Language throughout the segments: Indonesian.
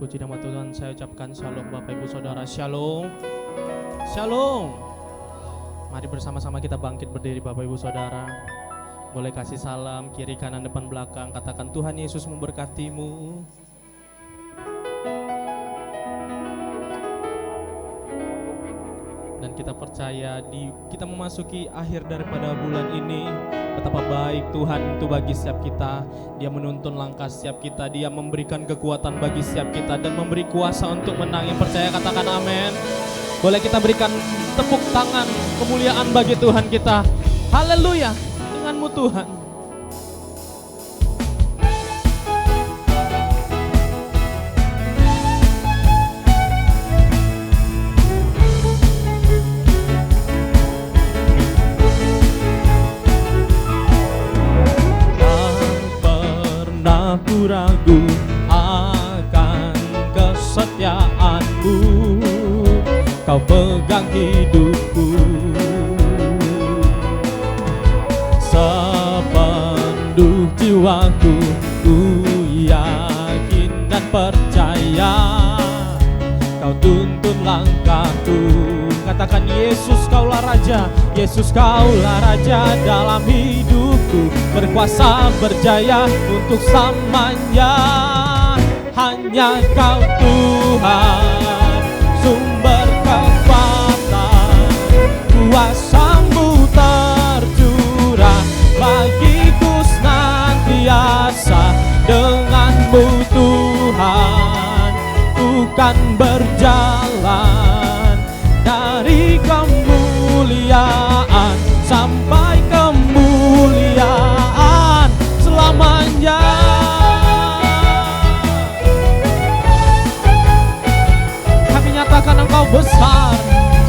Puji nama Tuhan, saya ucapkan shalom Bapak Ibu Saudara. Shalom. Shalom. Mari bersama-sama kita bangkit berdiri Bapak Ibu Saudara. Boleh kasih salam kiri kanan depan belakang. Katakan Tuhan Yesus memberkatimu. Dan kita percaya kita memasuki akhir daripada bulan ini. Betapa baik Tuhan itu bagi setiap kita. Dia menuntun langkah setiap kita. Dia memberikan kekuatan bagi setiap kita dan memberi kuasa untuk menang. Yang percaya katakan amin. Boleh kita berikan tepuk tangan kemuliaan bagi Tuhan kita. Haleluya. Denganmu Tuhan. Aku ragu akan kesetiaanmu, kau pegang hidupku sepenuh jiwaku. Ku yakin dan percaya kau tuntun langkahku. Katakan Yesus kaulah Raja, Yesus kaulah Raja dalam hidupku. Berkuasa berjaya untuk selamanya. Hanya kau Tuhan, sumber kekuatan. Kuasa-Mu tercurah bagiku senantiasa. Denganmu Tuhan, ku kan berjalan dari kemuliaan sampai kemuliaan selamanya. Kami nyatakan Engkau besar,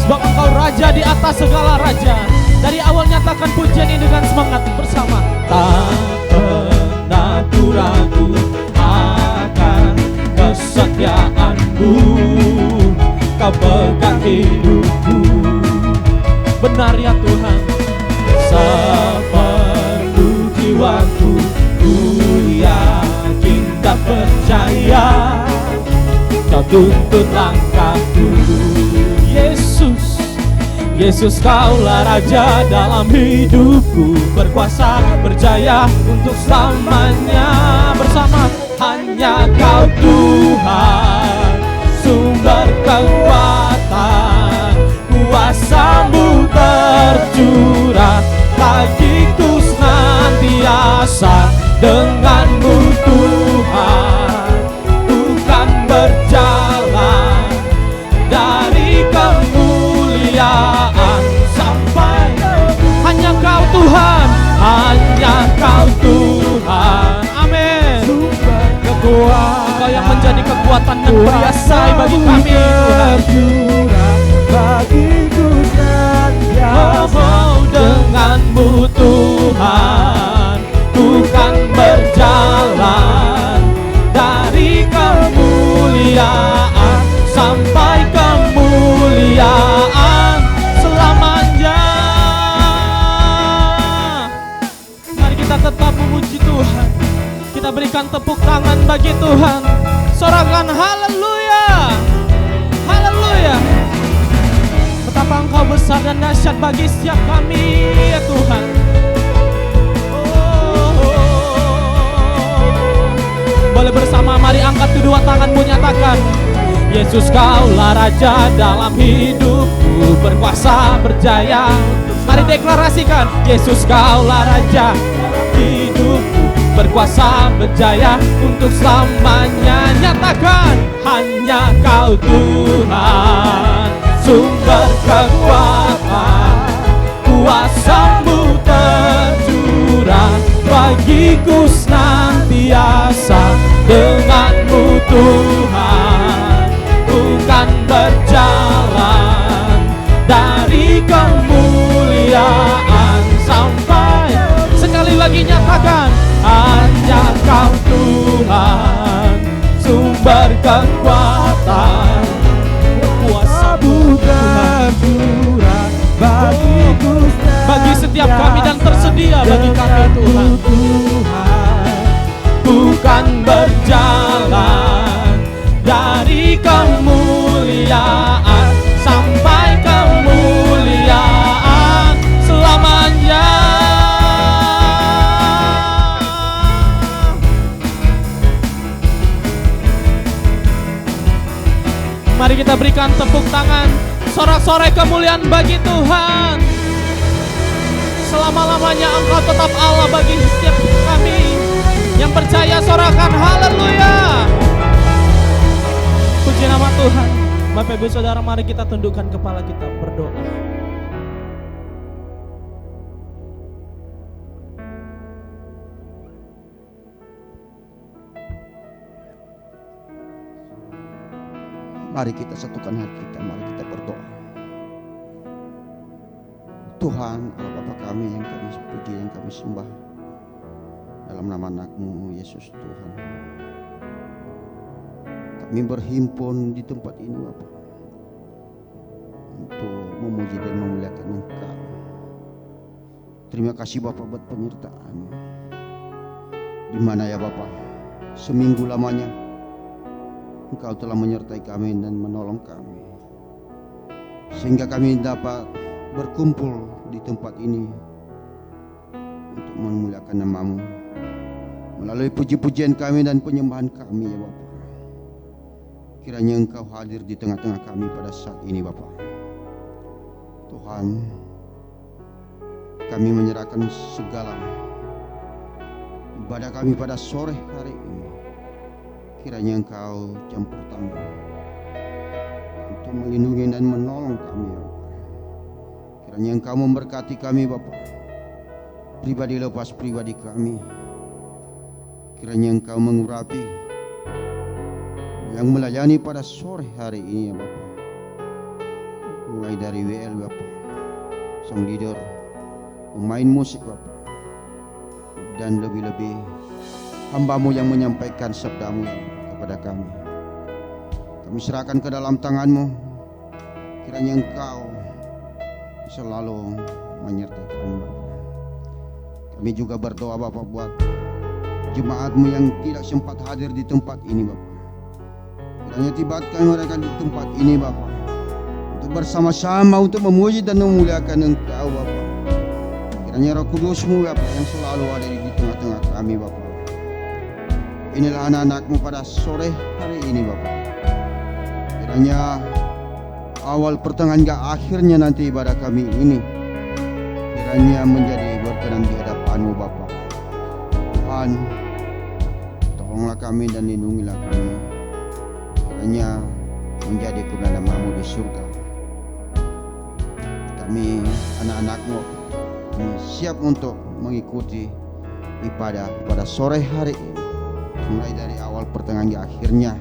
sebab Engkau Raja di atas segala raja. Dari awal nyatakan pujian ini dengan semangat bersama. Tak pernah ku ragu akan kesetiaanmu, kau pegang hidupku. Benar ya Tuhan, sepenuh jiwaku. Ku yakin dan percaya kau tuntun langkahku. Yesus, Yesus kaulah Raja dalam hidupku. Berkuasa berjaya untuk selamanya. Bersama hanya kau Tuhan, sumber kekuatan. Kuasa-Mu tercurah bagiku senantiasa. Denganmu Tuhan, ku kan berjalan dari kemuliaan sampai. Hanya kau Tuhan, hanya kau Tuhan. Amin. Kau yang menjadi kekuatan dan perisai bagi kami Tuhan. Bagiku senantiasa. Denganmu Tuhan, ku kan berjalan dari kemuliaan sampai kemuliaan selamanya. Mari kita tetap memuji Tuhan. Kita berikan tepuk tangan bagi Tuhan. Sorakan haleluya. Haleluya. Betapa Engkau besar dan dahsyat bagi setiap kami ya Tuhan. Boleh bersama, mari angkat kedua tanganmu, nyatakan Yesus kaulah Raja dalam hidupku. Berkuasa berjaya. Mari deklarasikan Yesus kaulah Raja hidupku. Berkuasa berjaya untuk selamanya. Nyatakan hanya kau Tuhan, sumber kekuatan. Kuasa-Mu tercurah bagiku senantiasa. Denganmu Tuhan, ku kan berjalan dari kemuliaan sampai. Sekali lagi nyatakan hanya kau Tuhan, sumber kekuatan. Kuasa-Mu tercurah bagiku, bagi setiap kami dan tersedia bagi kami Tuhan. Bukan berjalan Mari kita berikan tepuk tangan, sorak-sorai kemuliaan bagi Tuhan. Selama-lamanya Engkau tetap Allah bagi setiap kami. Yang percaya sorakan haleluya. Puji nama Tuhan. Bapak Ibu Saudara, mari kita tundukkan kepala kita berdoa. Mari kita satukan hati kita, mari kita berdoa. Tuhan, Allah Bapa kami yang kami puji, yang kami sembah, dalam nama anak-Mu Yesus Tuhan, kami berhimpun di tempat ini Bapa untuk memuji dan memuliakan Engkau. Terima kasih Bapa buat penyertaan, di mana ya Bapa seminggu lamanya Engkau telah menyertai kami dan menolong kami, sehingga kami dapat berkumpul di tempat ini untuk memuliakan nama-Mu melalui puji-pujian kami dan penyembahan kami ya Bapa. Kiranya Engkau hadir di tengah-tengah kami pada saat ini Bapa. Tuhan, kami menyerahkan segala ibadah kami pada sore hari ini. Kiranya Engkau campur tangan untuk melindungi dan menolong kami ya Bapa. Kiranya Engkau memberkati kami Bapa, pribadi lepas pribadi kami. Kiranya Engkau mengurapi yang melayani pada sore hari ini ya Bapa, mulai dari WL Bapa, sang leader, pemain musik Bapa, dan lebih-lebih hamba-Mu yang menyampaikan sabda-Mu kepada kami. Kami serahkan ke dalam tangan-Mu. Kiranya Engkau selalu menyertai kami Bapa. Kami juga berdoa Bapa buat jemaat-Mu yang tidak sempat hadir di tempat ini Bapa. Kiranya tibatkan mereka di tempat ini Bapa, untuk bersama-sama untuk memuji dan memuliakan Engkau Bapa. Kiranya Roh Kudus-Mu Bapa yang selalu ada di tengah-tengah kami Bapa. Inilah anak-anak-Mu pada sore hari ini Bapa. Kiranya awal pertengahan hingga akhirnya nanti ibadah kami ini, kiranya menjadi berkenan di hadapan-Mu Bapa. Tuhan, tolonglah kami dan lindungilah kami. Kiranya menjadi kemuliaan nama-Mu di surga. Kami anak-anak-Mu siap untuk mengikuti ibadah pada sore hari ini, mulai dari awal pertengahan hingga akhirnya.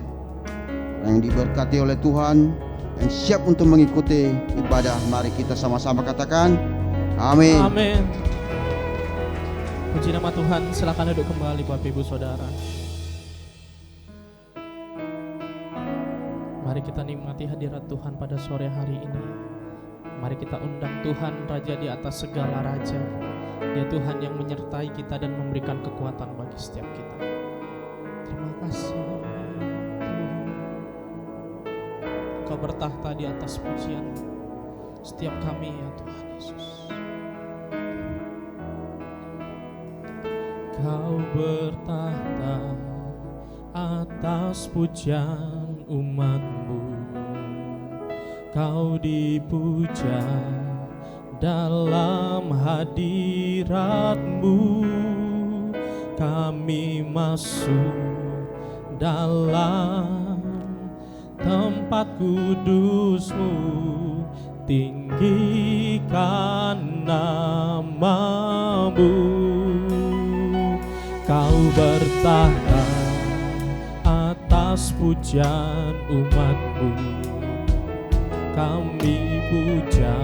Yang diberkati oleh Tuhan, yang siap untuk mengikuti ibadah, mari kita sama-sama katakan amin. Amin. Puji nama Tuhan. Silakan duduk kembali Bapak Ibu Saudara. Mari kita nikmati hadirat Tuhan pada sore hari ini. Mari kita undang Tuhan, Raja di atas segala raja. Dia Tuhan yang menyertai kita dan memberikan kekuatan bagi setiap kita. Terima kasih Tuhan. Engkau bertahta di atas pujian setiap kami ya Tuhan Yesus. Kau bertahta atas pujian umat-Mu. Kau dipuja dalam hadirat-Mu. Kami masuk dalam tempat kudus-Mu. Tinggikan nama-Mu. Kau bertahta atas pujian umat-Mu. Kami puja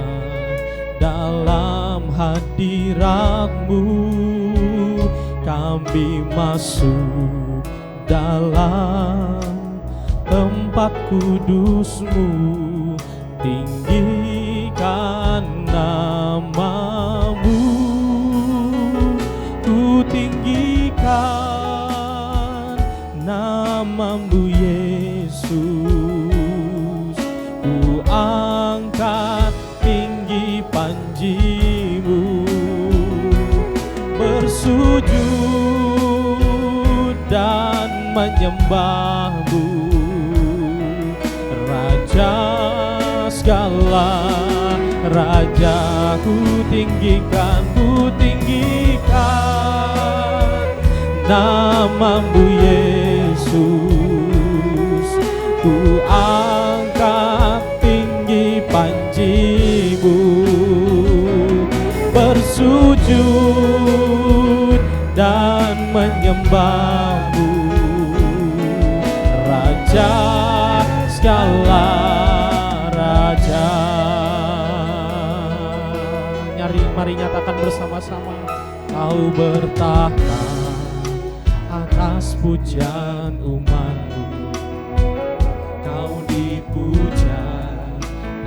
dalam hadirat-Mu. Kami masuk dalam tempat kudus-Mu. Tinggikan nama-Mu. Ku tinggikan nama-Mu Yesus. Ku angkat tinggi panji-Mu, bersujud dan menyembah-Mu, Raja Raja segala raja, ku tinggikan namamu Yesus, ku angkat tinggi panjimu, bersujud dan menyembahmu, Raja segala raja. Mari nyatakan bersama-sama. Kau bertahta atas pujian umatmu, kau dipuja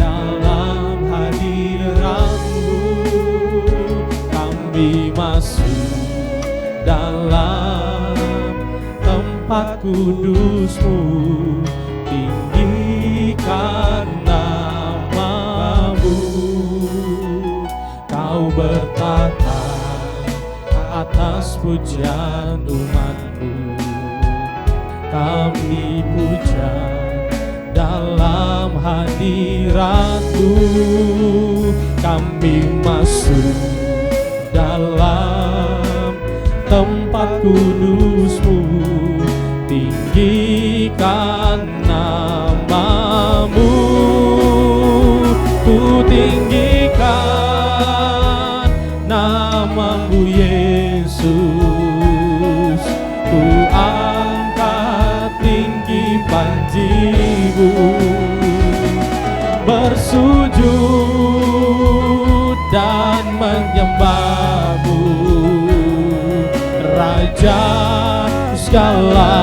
dalam hadiratmu. Kami masuk dalam tempat kudusmu, tinggikan namamu. Kau bertahta atas pujian umatmu, kami puja dalam hadiratmu. Kami masuk dalam tempat kudusmu, tinggikan namamu. Ku tinggikan namamu Yesus, ku angkat tinggi panjimu, bersujud dan menyembahmu, Raja segala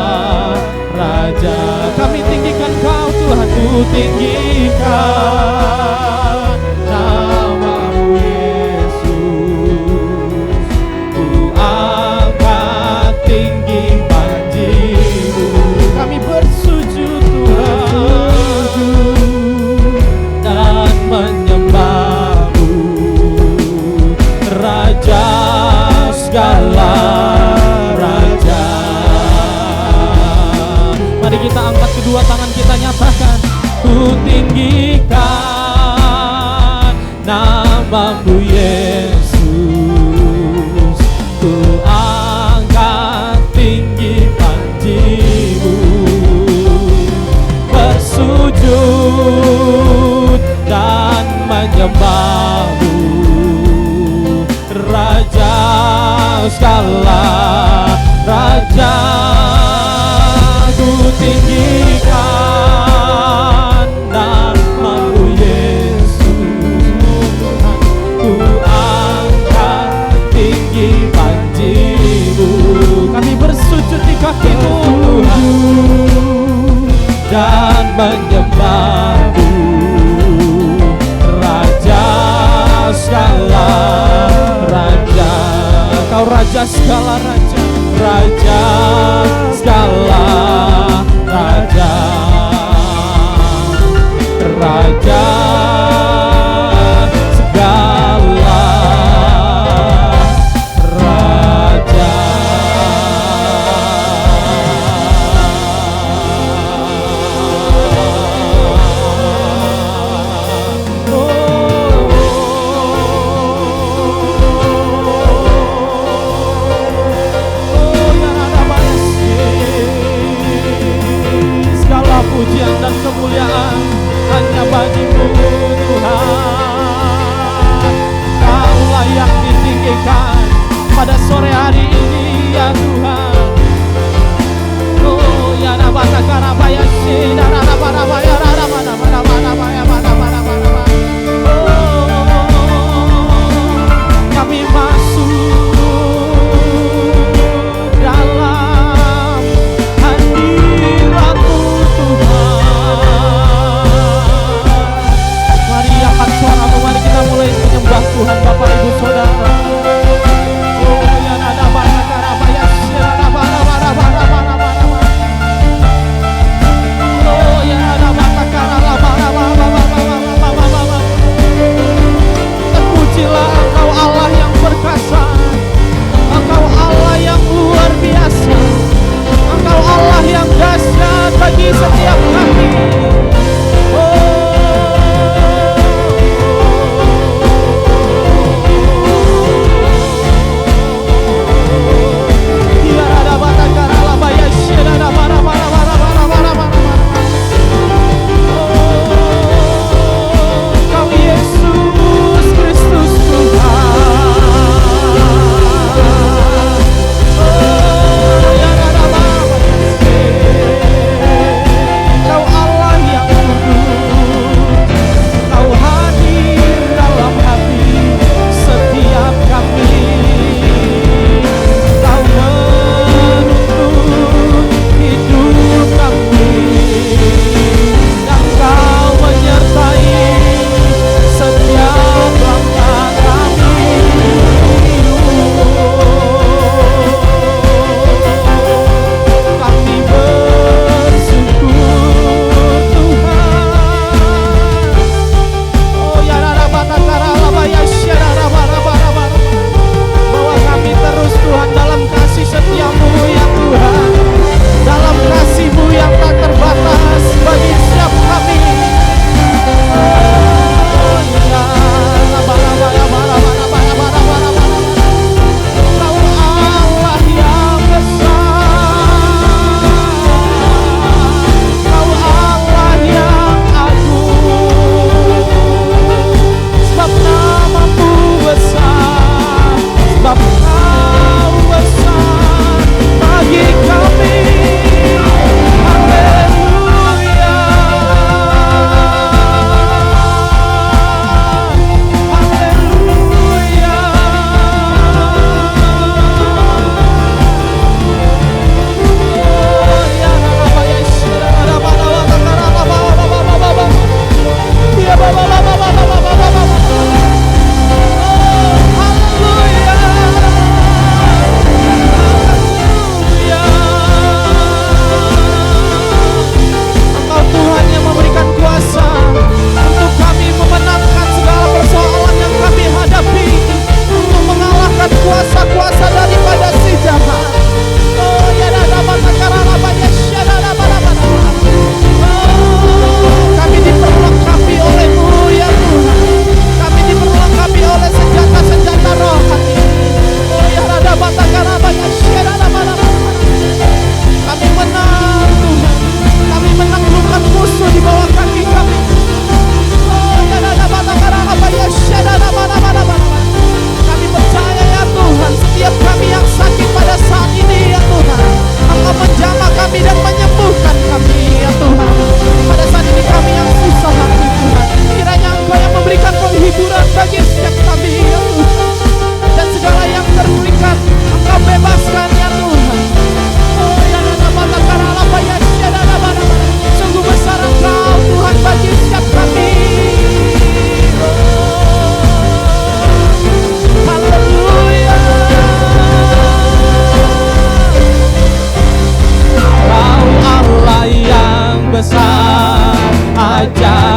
raja. Kami tinggikan Kau Tuhan, ku tinggikan namamu Yesus, ku angkat tinggi panjimu. Kami bersujud Tuhan dan menyembahmu, Raja segala raja. Mari kita angkat kedua tangan, kita nyatakan, ku tinggikan namamu Yesus, ku angkat tinggi panjimu, bersujud dan menyembahmu, Raja segala raja. Ku tinggikan namamu Yesus, ku angkat tinggi panjimu. Kami bersujud di kaki-Mu Tuhan dan menyembahmu, Raja segala raja. Kau Raja segala raja, Raja segala raja, Raja segala raja. Pujian dan kemuliaan hanya bagi-Mu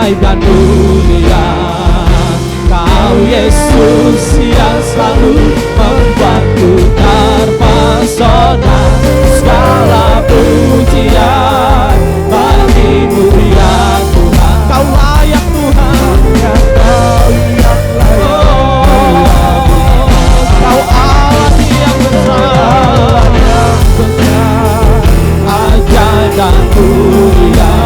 ajaib dan mulia. Kau Yesus yang selalu membuatku terpesona. Segala pujian bagimu ya Tuhan. Kau layak Tuhan, ya Kau yang layak. Kau Allah yang besar, ajaib dan mulia.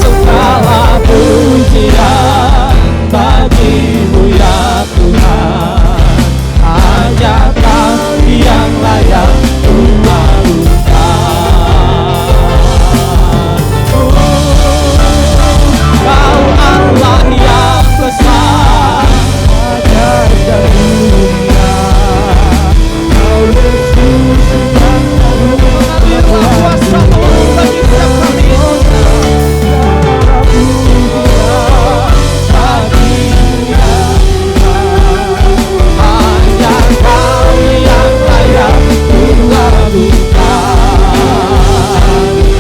Segala pujian bagimu ya Tuhan, hanya Kau yang layak Kau Allah yang besar, ajaib dan mulia. Kau Yesus yang mengalirlah kuasa-Mu bagi setiap kami. Hanya Kau yang layak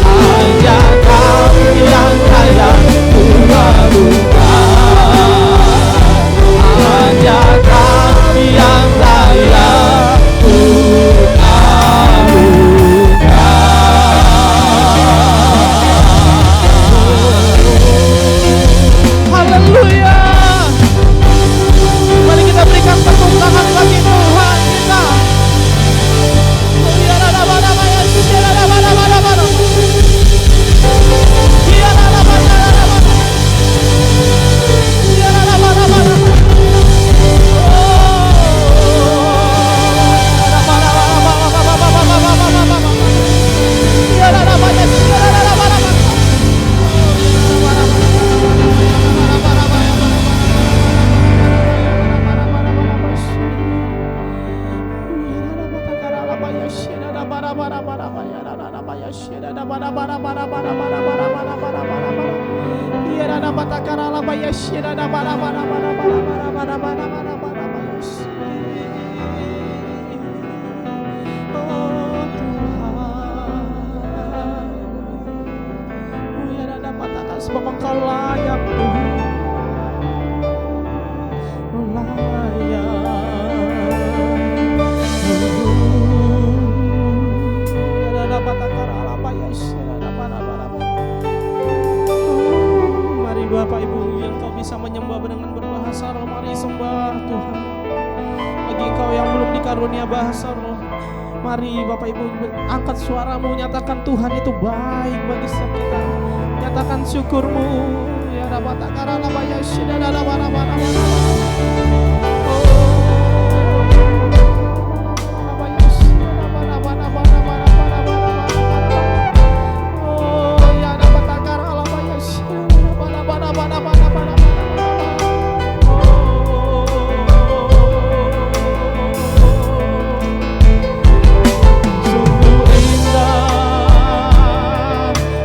hanya Kau yang layak hanya Kau yang layak Haleluya. Mari kita berikan tepuk tangan bagi Tuhan kita. Sebab Engkau layak Tuhan, Mari Bapak Ibu yang kau bisa menyembah dengan berbahasa roh, mari sembah Tuhan. Bagi engkau yang belum dikarunia bahasa roh, mari Bapak Ibu angkat suaramu, nyatakan Tuhan itu baik bagi setiap kita. Nyatakan syukurmu, ya Rabbah takara labaya syida labara.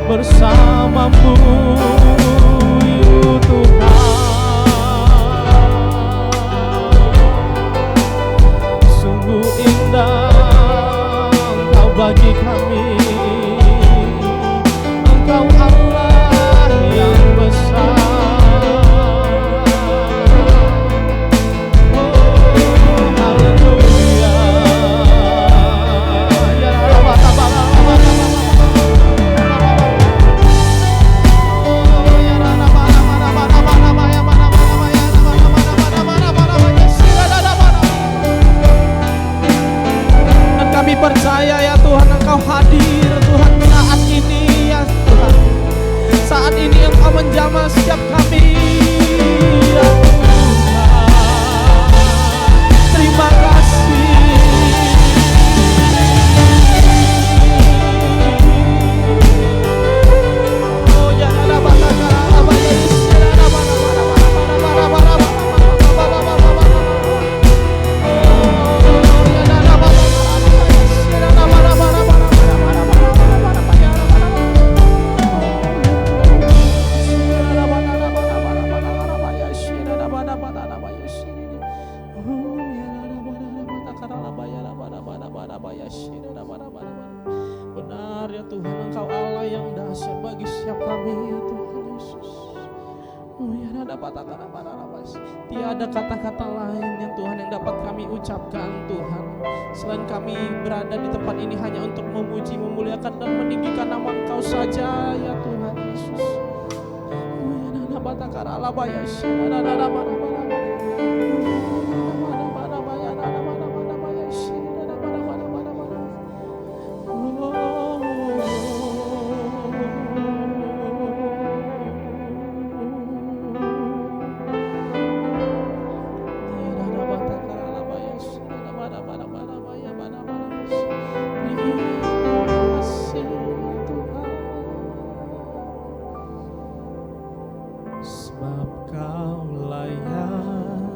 Bersamamu Tuhan, Tiada kata-kata lain yang Tuhan yang dapat kami ucapkan Tuhan, selain kami berada di tempat ini hanya untuk memuji, memuliakan dan meninggikan nama Engkau saja ya Tuhan Yesus. Sebab Kau layak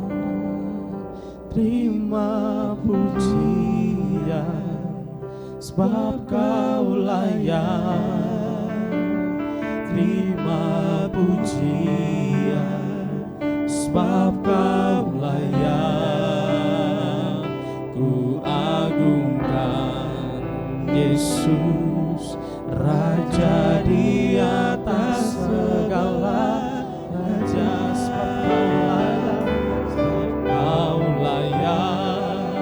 terima pujian, sebab Kau layak terima pujian, sebab Kau layak ku agungkan Yesus, Raja di atas segala raja. Sebab Kau layak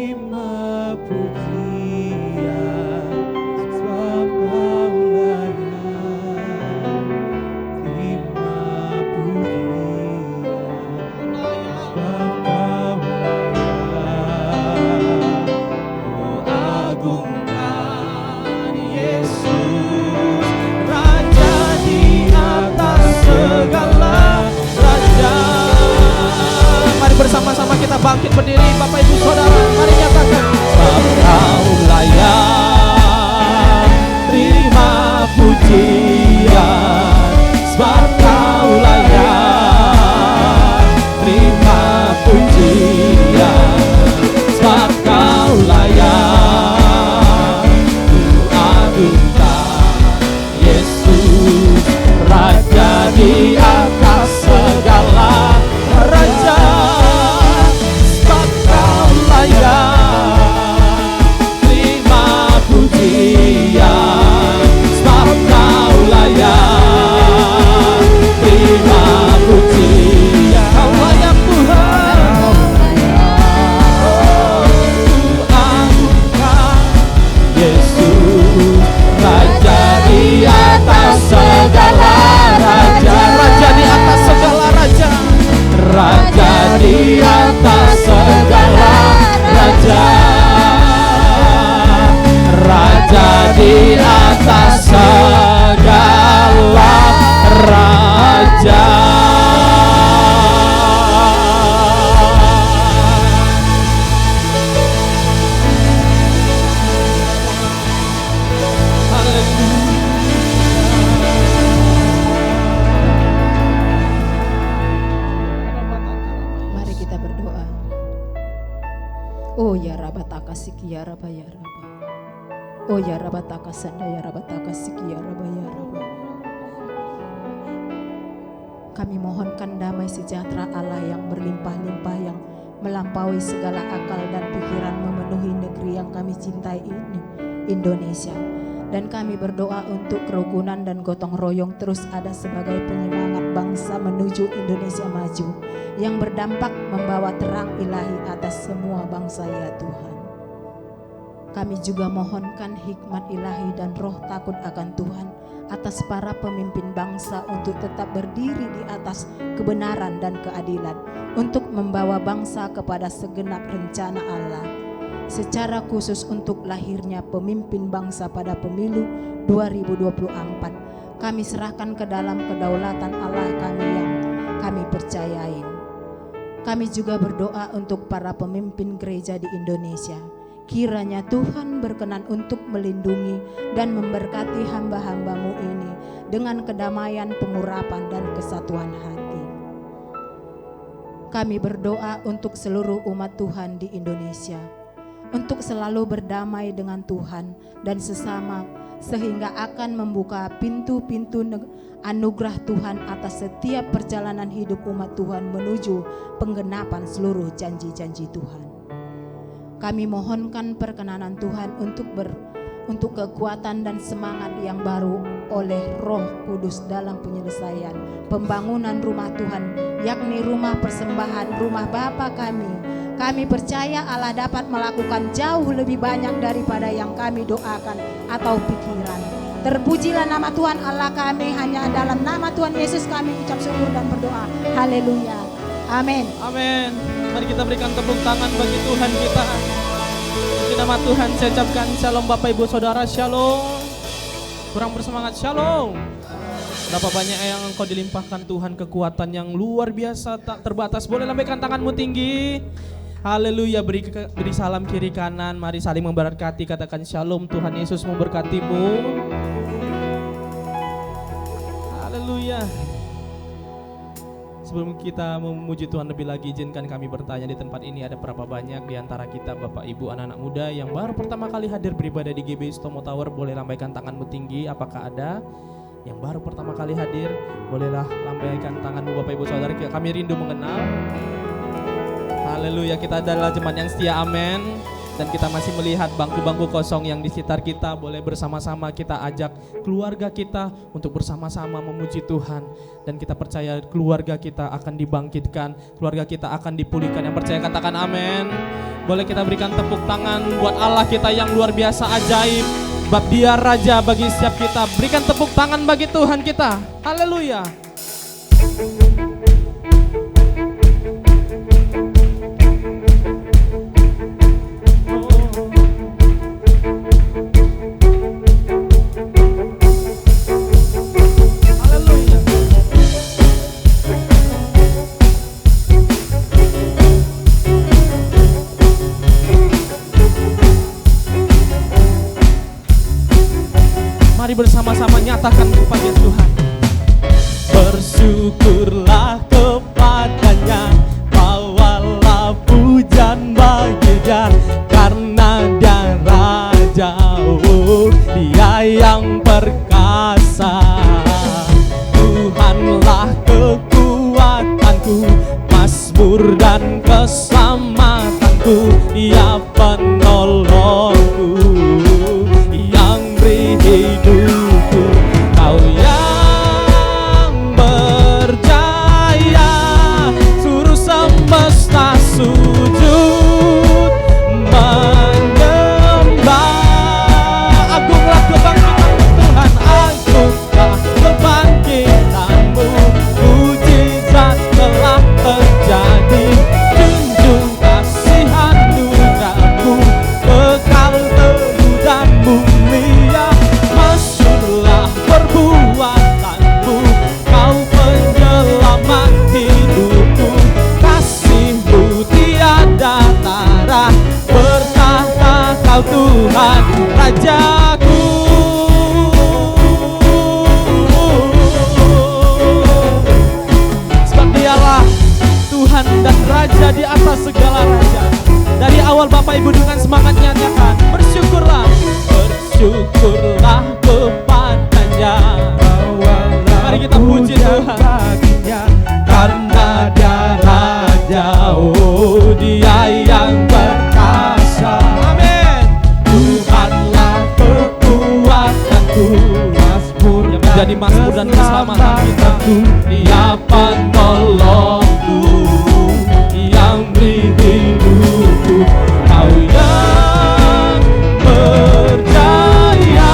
terima pujian, sebab Kau layak terima pujian, sebab Kau layak ku agungkan Yesus, Raja di atas segala raja. Mari bersama-sama kita bangkit berdiri, Bapak Ibu Saudara, mari nyatakan. Sebab Kau layak terima pujian, sebab Kau layak terima pujian, sebab Kau layak ku agungkan Yesus, Raja di atas segala raja. Sebab Kau layak terima pujian, sebab Kau layak terima pujian. Kau layak Tuhan, ku agungkan Yesus, Raja di atas segala raja. Raja di atas segala raja, Raja di atas segala raja, Raja di atas segala raja. Mari kita berdoa. Oh ya rabataka siki ya raba ya raba. Oh ya rabataka sanda ya rabataka siki ya raba ya raba. Kami mohonkan damai sejahtera Allah yang berlimpah-limpah, yang melampaui segala akal dan pikiran, memenuhi negeri yang kami cintai ini, Indonesia. Dan kami berdoa untuk kerukunan dan gotong royong terus ada sebagai penyemangat bangsa menuju Indonesia maju, yang berdampak membawa terang ilahi atas semua bangsa ya Tuhan. Kami juga mohonkan hikmat ilahi dan roh takut akan Tuhan atas para pemimpin bangsa untuk tetap berdiri di atas kebenaran dan keadilan, untuk membawa bangsa kepada segenap rencana Allah. Secara khusus untuk lahirnya pemimpin bangsa pada pemilu 2024, kami serahkan ke dalam kedaulatan Allah kami yang kami percayain. Kami juga berdoa untuk para pemimpin gereja di Indonesia. Kiranya Tuhan berkenan untuk melindungi dan memberkati hamba-hamba-Mu ini dengan kedamaian, pengurapan, dan kesatuan hati. Kami berdoa untuk seluruh umat Tuhan di Indonesia, untuk selalu berdamai dengan Tuhan dan sesama, sehingga akan membuka pintu-pintu anugerah Tuhan atas setiap perjalanan hidup umat Tuhan menuju penggenapan seluruh janji-janji Tuhan. Kami mohonkan perkenanan Tuhan untuk kekuatan dan semangat yang baru oleh Roh Kudus dalam penyelesaian pembangunan rumah Tuhan, yakni rumah persembahan, rumah Bapa kami. Kami percaya Allah dapat melakukan jauh lebih banyak daripada yang kami doakan atau pikiran. Terpujilah nama Tuhan Allah kami, hanya dalam nama Tuhan Yesus kami ucap syukur dan berdoa. Haleluya. Amin. Amin. Mari kita berikan tepuk tangan bagi Tuhan kita. Di nama Tuhan saya ucapkan shalom Bapak Ibu Saudara, shalom. Kurang bersemangat, shalom. Berapa banyak yang engkau dilimpahkan Tuhan, kekuatan yang luar biasa tak terbatas. Boleh lambaikan tanganmu tinggi. Haleluya, beri salam kiri kanan. Mari saling memberkati, katakan shalom, Tuhan Yesus memberkatimu. Haleluya. Sebelum kita memuji Tuhan lebih lagi, izinkan kami bertanya, di tempat ini ada berapa banyak di antara kita Bapak Ibu anak-anak muda yang baru pertama kali hadir beribadah di GBI Stomo Tower? Boleh lambaikan tanganmu tinggi. Apakah ada yang baru pertama kali hadir? Bolehlah lambaikan tanganmu Bapak Ibu Saudara, kami rindu mengenal. Haleluya, kita adalah jemaat yang setia, amin. Dan kita masih melihat bangku-bangku kosong yang di sekitar kita. Boleh bersama-sama kita ajak keluarga kita untuk bersama-sama memuji Tuhan. Dan kita percaya keluarga kita akan dibangkitkan, keluarga kita akan dipulihkan. Yang percaya katakan amin. Boleh kita berikan tepuk tangan buat Allah kita yang luar biasa ajaib, sebab Dia Raja bagi setiap kita. Berikan tepuk tangan bagi Tuhan kita. Haleluya. Mari bersama-sama nyatakan kepada Tuhan. Bersyukurlah kepadanya, bawalah pujian bagi Dia, karena Dia Raja, Dia yang perkasa. Tuhanlah kekuatanku, mazmur dan keselamatanku, Dia penolongku yang beri hidupku. Kau yang berjaya, suruh semesta sujud menyembah. Agunglah kebangkitanmu Tuhan, agunglah kebangkitanmu, mujizat telah terjadi. Junjung kasih anugerahmu, kekal teguh dan mulia. Masyurlah perbuatanmu, Kau penyelamat hidupku. Kasihmu tiada tara, bertahta Kau Tuhan Rajaku. Sebab Dialah Tuhan dan Raja di atas segala raja. Dari awal Bapak Ibu dengan semangat nyatakan, bersyukurlah, bersyukurlah kepadanya. Mari kita puji Tuhan, karena Dia Raja, Dia yang perkasa. Amin. Tuhanlah kekuatanku, mazmur yang menjadi mazmur dan keselamatan kita. Dia penolongku, yang beri hidupku. Kau yang berjaya,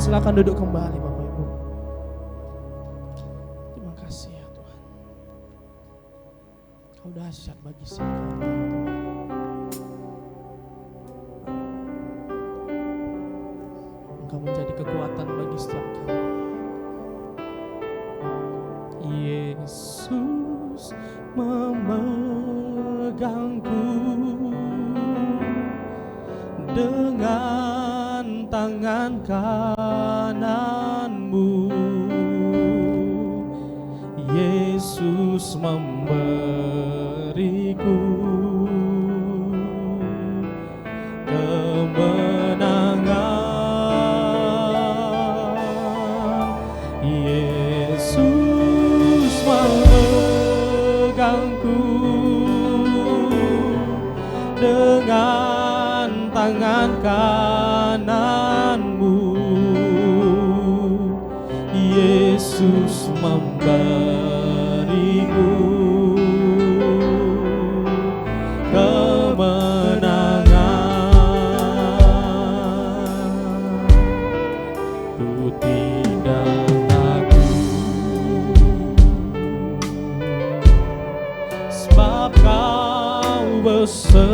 silakan duduk kembali Bapak Ibu. Terima kasih ya Tuhan. Kau dahsyat bagi setiap kami. Engkau menjadi kekuatan bagi setiap kami. Yesus memegangku dengan tangan kananmu. Yesus memberiku kemenangan. Yesus memegangku dengan tangan kananmu. Yesus memberiku kemenangan. Ku tidak takut, sebab Kau besertaku.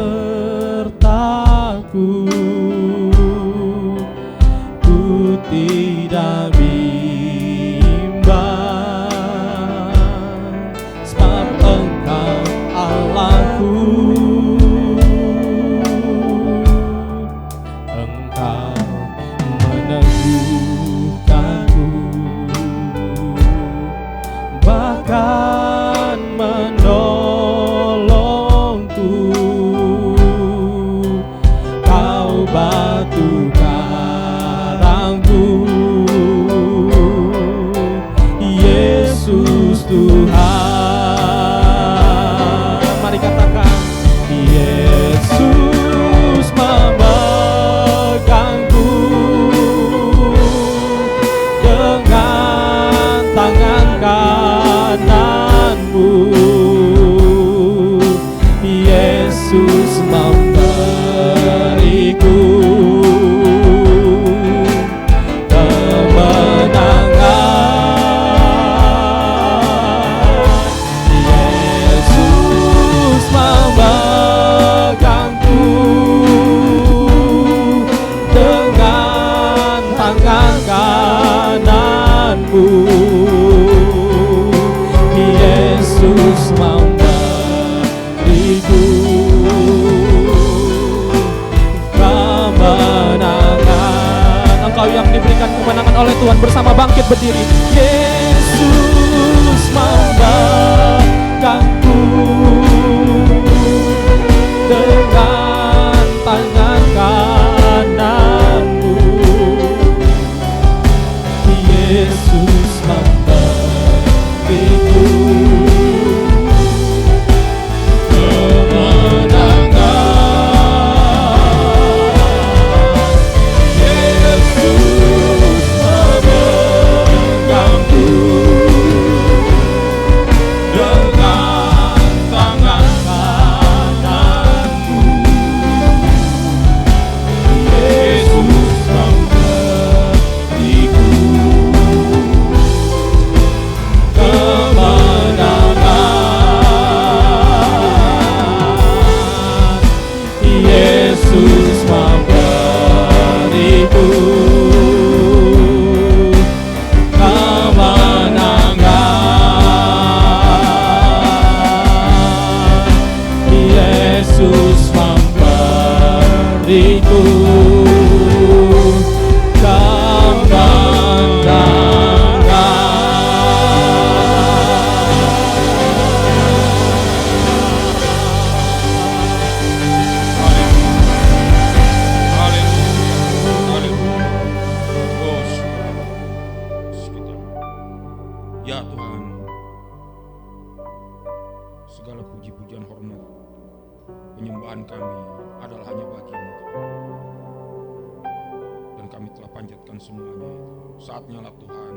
Ku tidak bimbang, sebab Engkau Allahku. Engkau meneguhkanku, bahkan menolongku. Kau batu karangku, Yesus Tuhan. Mari katakan, Yesus memegangku dengan tangan kananmu. Yesus memberiku kemenangan. Yesus memegangku dengan tangan kananmu. Yesus memberiku kemenangan. Engkau yang diberikan kemenangan oleh Tuhan, bersama bangkit berdiri. Yesus memegangku dengan tangan kananmu. Yesus memberiku Saatnya lah Tuhan,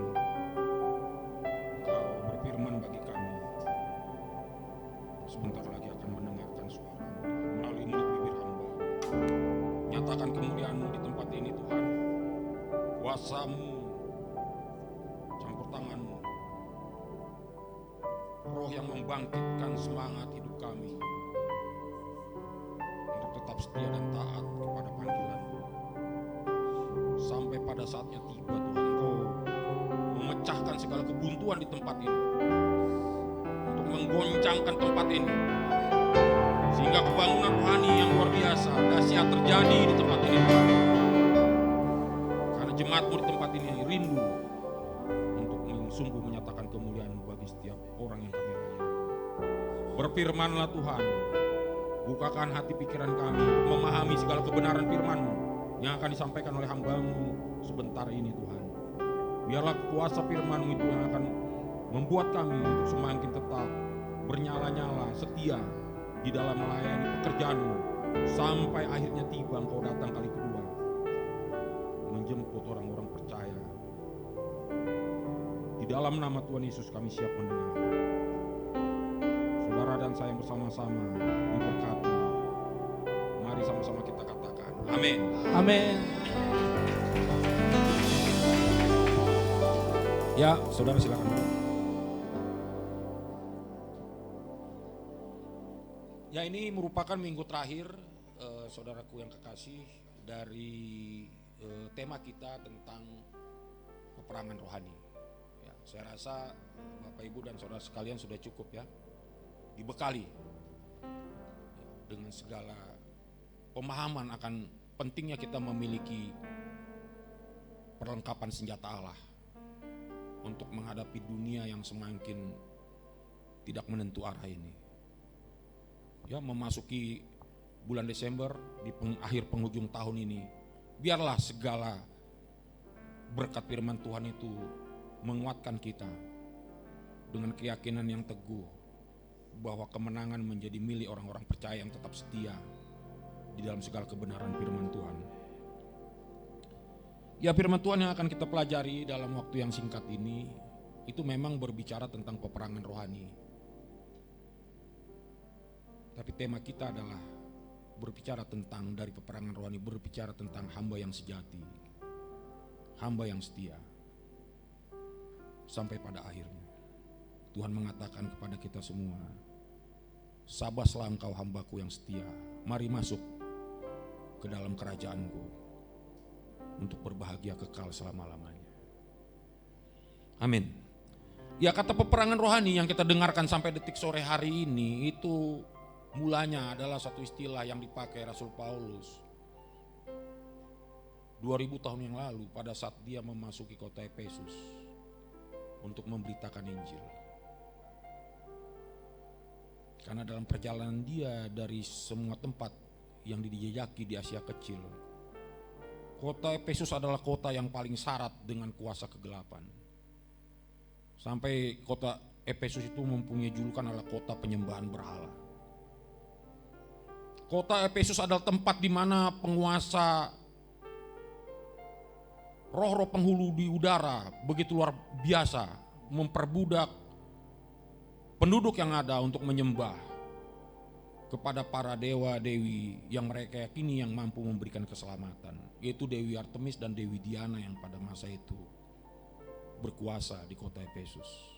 Engkau berfirman bagi kami. Sebentar lagi akan mendengarkan suara-Mu melalui mulut bibir hamba. Nyatakan kemuliaan-Mu di tempat ini Tuhan. kuasa-Mu, campur tangan-Mu, roh yang membangkitkan semangat hidup kami untuk tetap setia dan taat kepada panggilan-Mu. Sampai pada saatnya tiba Tuhan, Engkau memecahkan segala kebuntuan di tempat ini, untuk menggoncangkan tempat ini, sehingga kebangunan rohani yang luar biasa dahsyat terjadi di tempat ini, Tuhan. Karena jemaat-Mu di tempat ini rindu untuk sungguh menyatakan kemuliaan-Mu bagi setiap orang yang kami layani. Berfirmanlah Tuhan, bukakan hati pikiran kami untuk memahami segala kebenaran firman-Mu yang akan disampaikan oleh hamba-Mu sebentar ini, Tuhan. Biarlah kuasa firman-Mu itu yang akan membuat kami untuk semakin tetap bernyala-nyala, setia di dalam melayani pekerjaan-Mu sampai akhirnya tiba Engkau datang kali kedua menjemput orang-orang percaya. Di dalam nama Tuhan Yesus kami siap mendengar. Saudara dan saya bersama-sama diberkati. Mari sama-sama kita katakan amin. Amin. Ya, saudara silakan. Ya, ini merupakan minggu terakhir saudaraku yang kekasih dari tema kita tentang peperangan rohani. Ya, saya rasa Bapak Ibu dan saudara sekalian sudah cukup ya dibekali dengan segala pemahaman akan pentingnya kita memiliki perlengkapan senjata Allah untuk menghadapi dunia yang semakin tidak menentu arah ini. Ya, memasuki bulan Desember di akhir penghujung tahun ini, biarlah segala berkat firman Tuhan itu menguatkan kita dengan keyakinan yang teguh bahwa kemenangan menjadi milik orang-orang percaya yang tetap setia di dalam segala kebenaran firman Tuhan. Ya, firman Tuhan yang akan kita pelajari dalam waktu yang singkat ini itu memang berbicara tentang peperangan rohani. Tapi tema kita adalah berbicara tentang dari peperangan rohani, berbicara tentang hamba yang sejati, hamba yang setia. Sampai pada akhirnya Tuhan mengatakan kepada kita semua, sabaslah engkau hambaku yang setia, mari masuk ke dalam kerajaanku untuk berbahagia kekal selama-lamanya. Amin. Ya, kata peperangan rohani yang kita dengarkan sampai detik sore hari ini itu mulanya adalah satu istilah yang dipakai Rasul Paulus 2000 tahun yang lalu pada saat dia memasuki kota Efesus untuk memberitakan Injil. Karena dalam perjalanan dia dari semua tempat yang dijajaki di Asia Kecil, kota Efesus adalah kota yang paling syarat dengan kuasa kegelapan. Sampai kota Efesus itu mempunyai julukan adalah kota penyembahan berhala. Kota Efesus adalah tempat di mana penguasa roh-roh penghulu di udara begitu luar biasa memperbudak penduduk yang ada untuk menyembah kepada para dewa-dewi yang mereka yakini yang mampu memberikan keselamatan, yaitu Dewi Artemis dan Dewi Diana yang pada masa itu berkuasa di kota Efesus.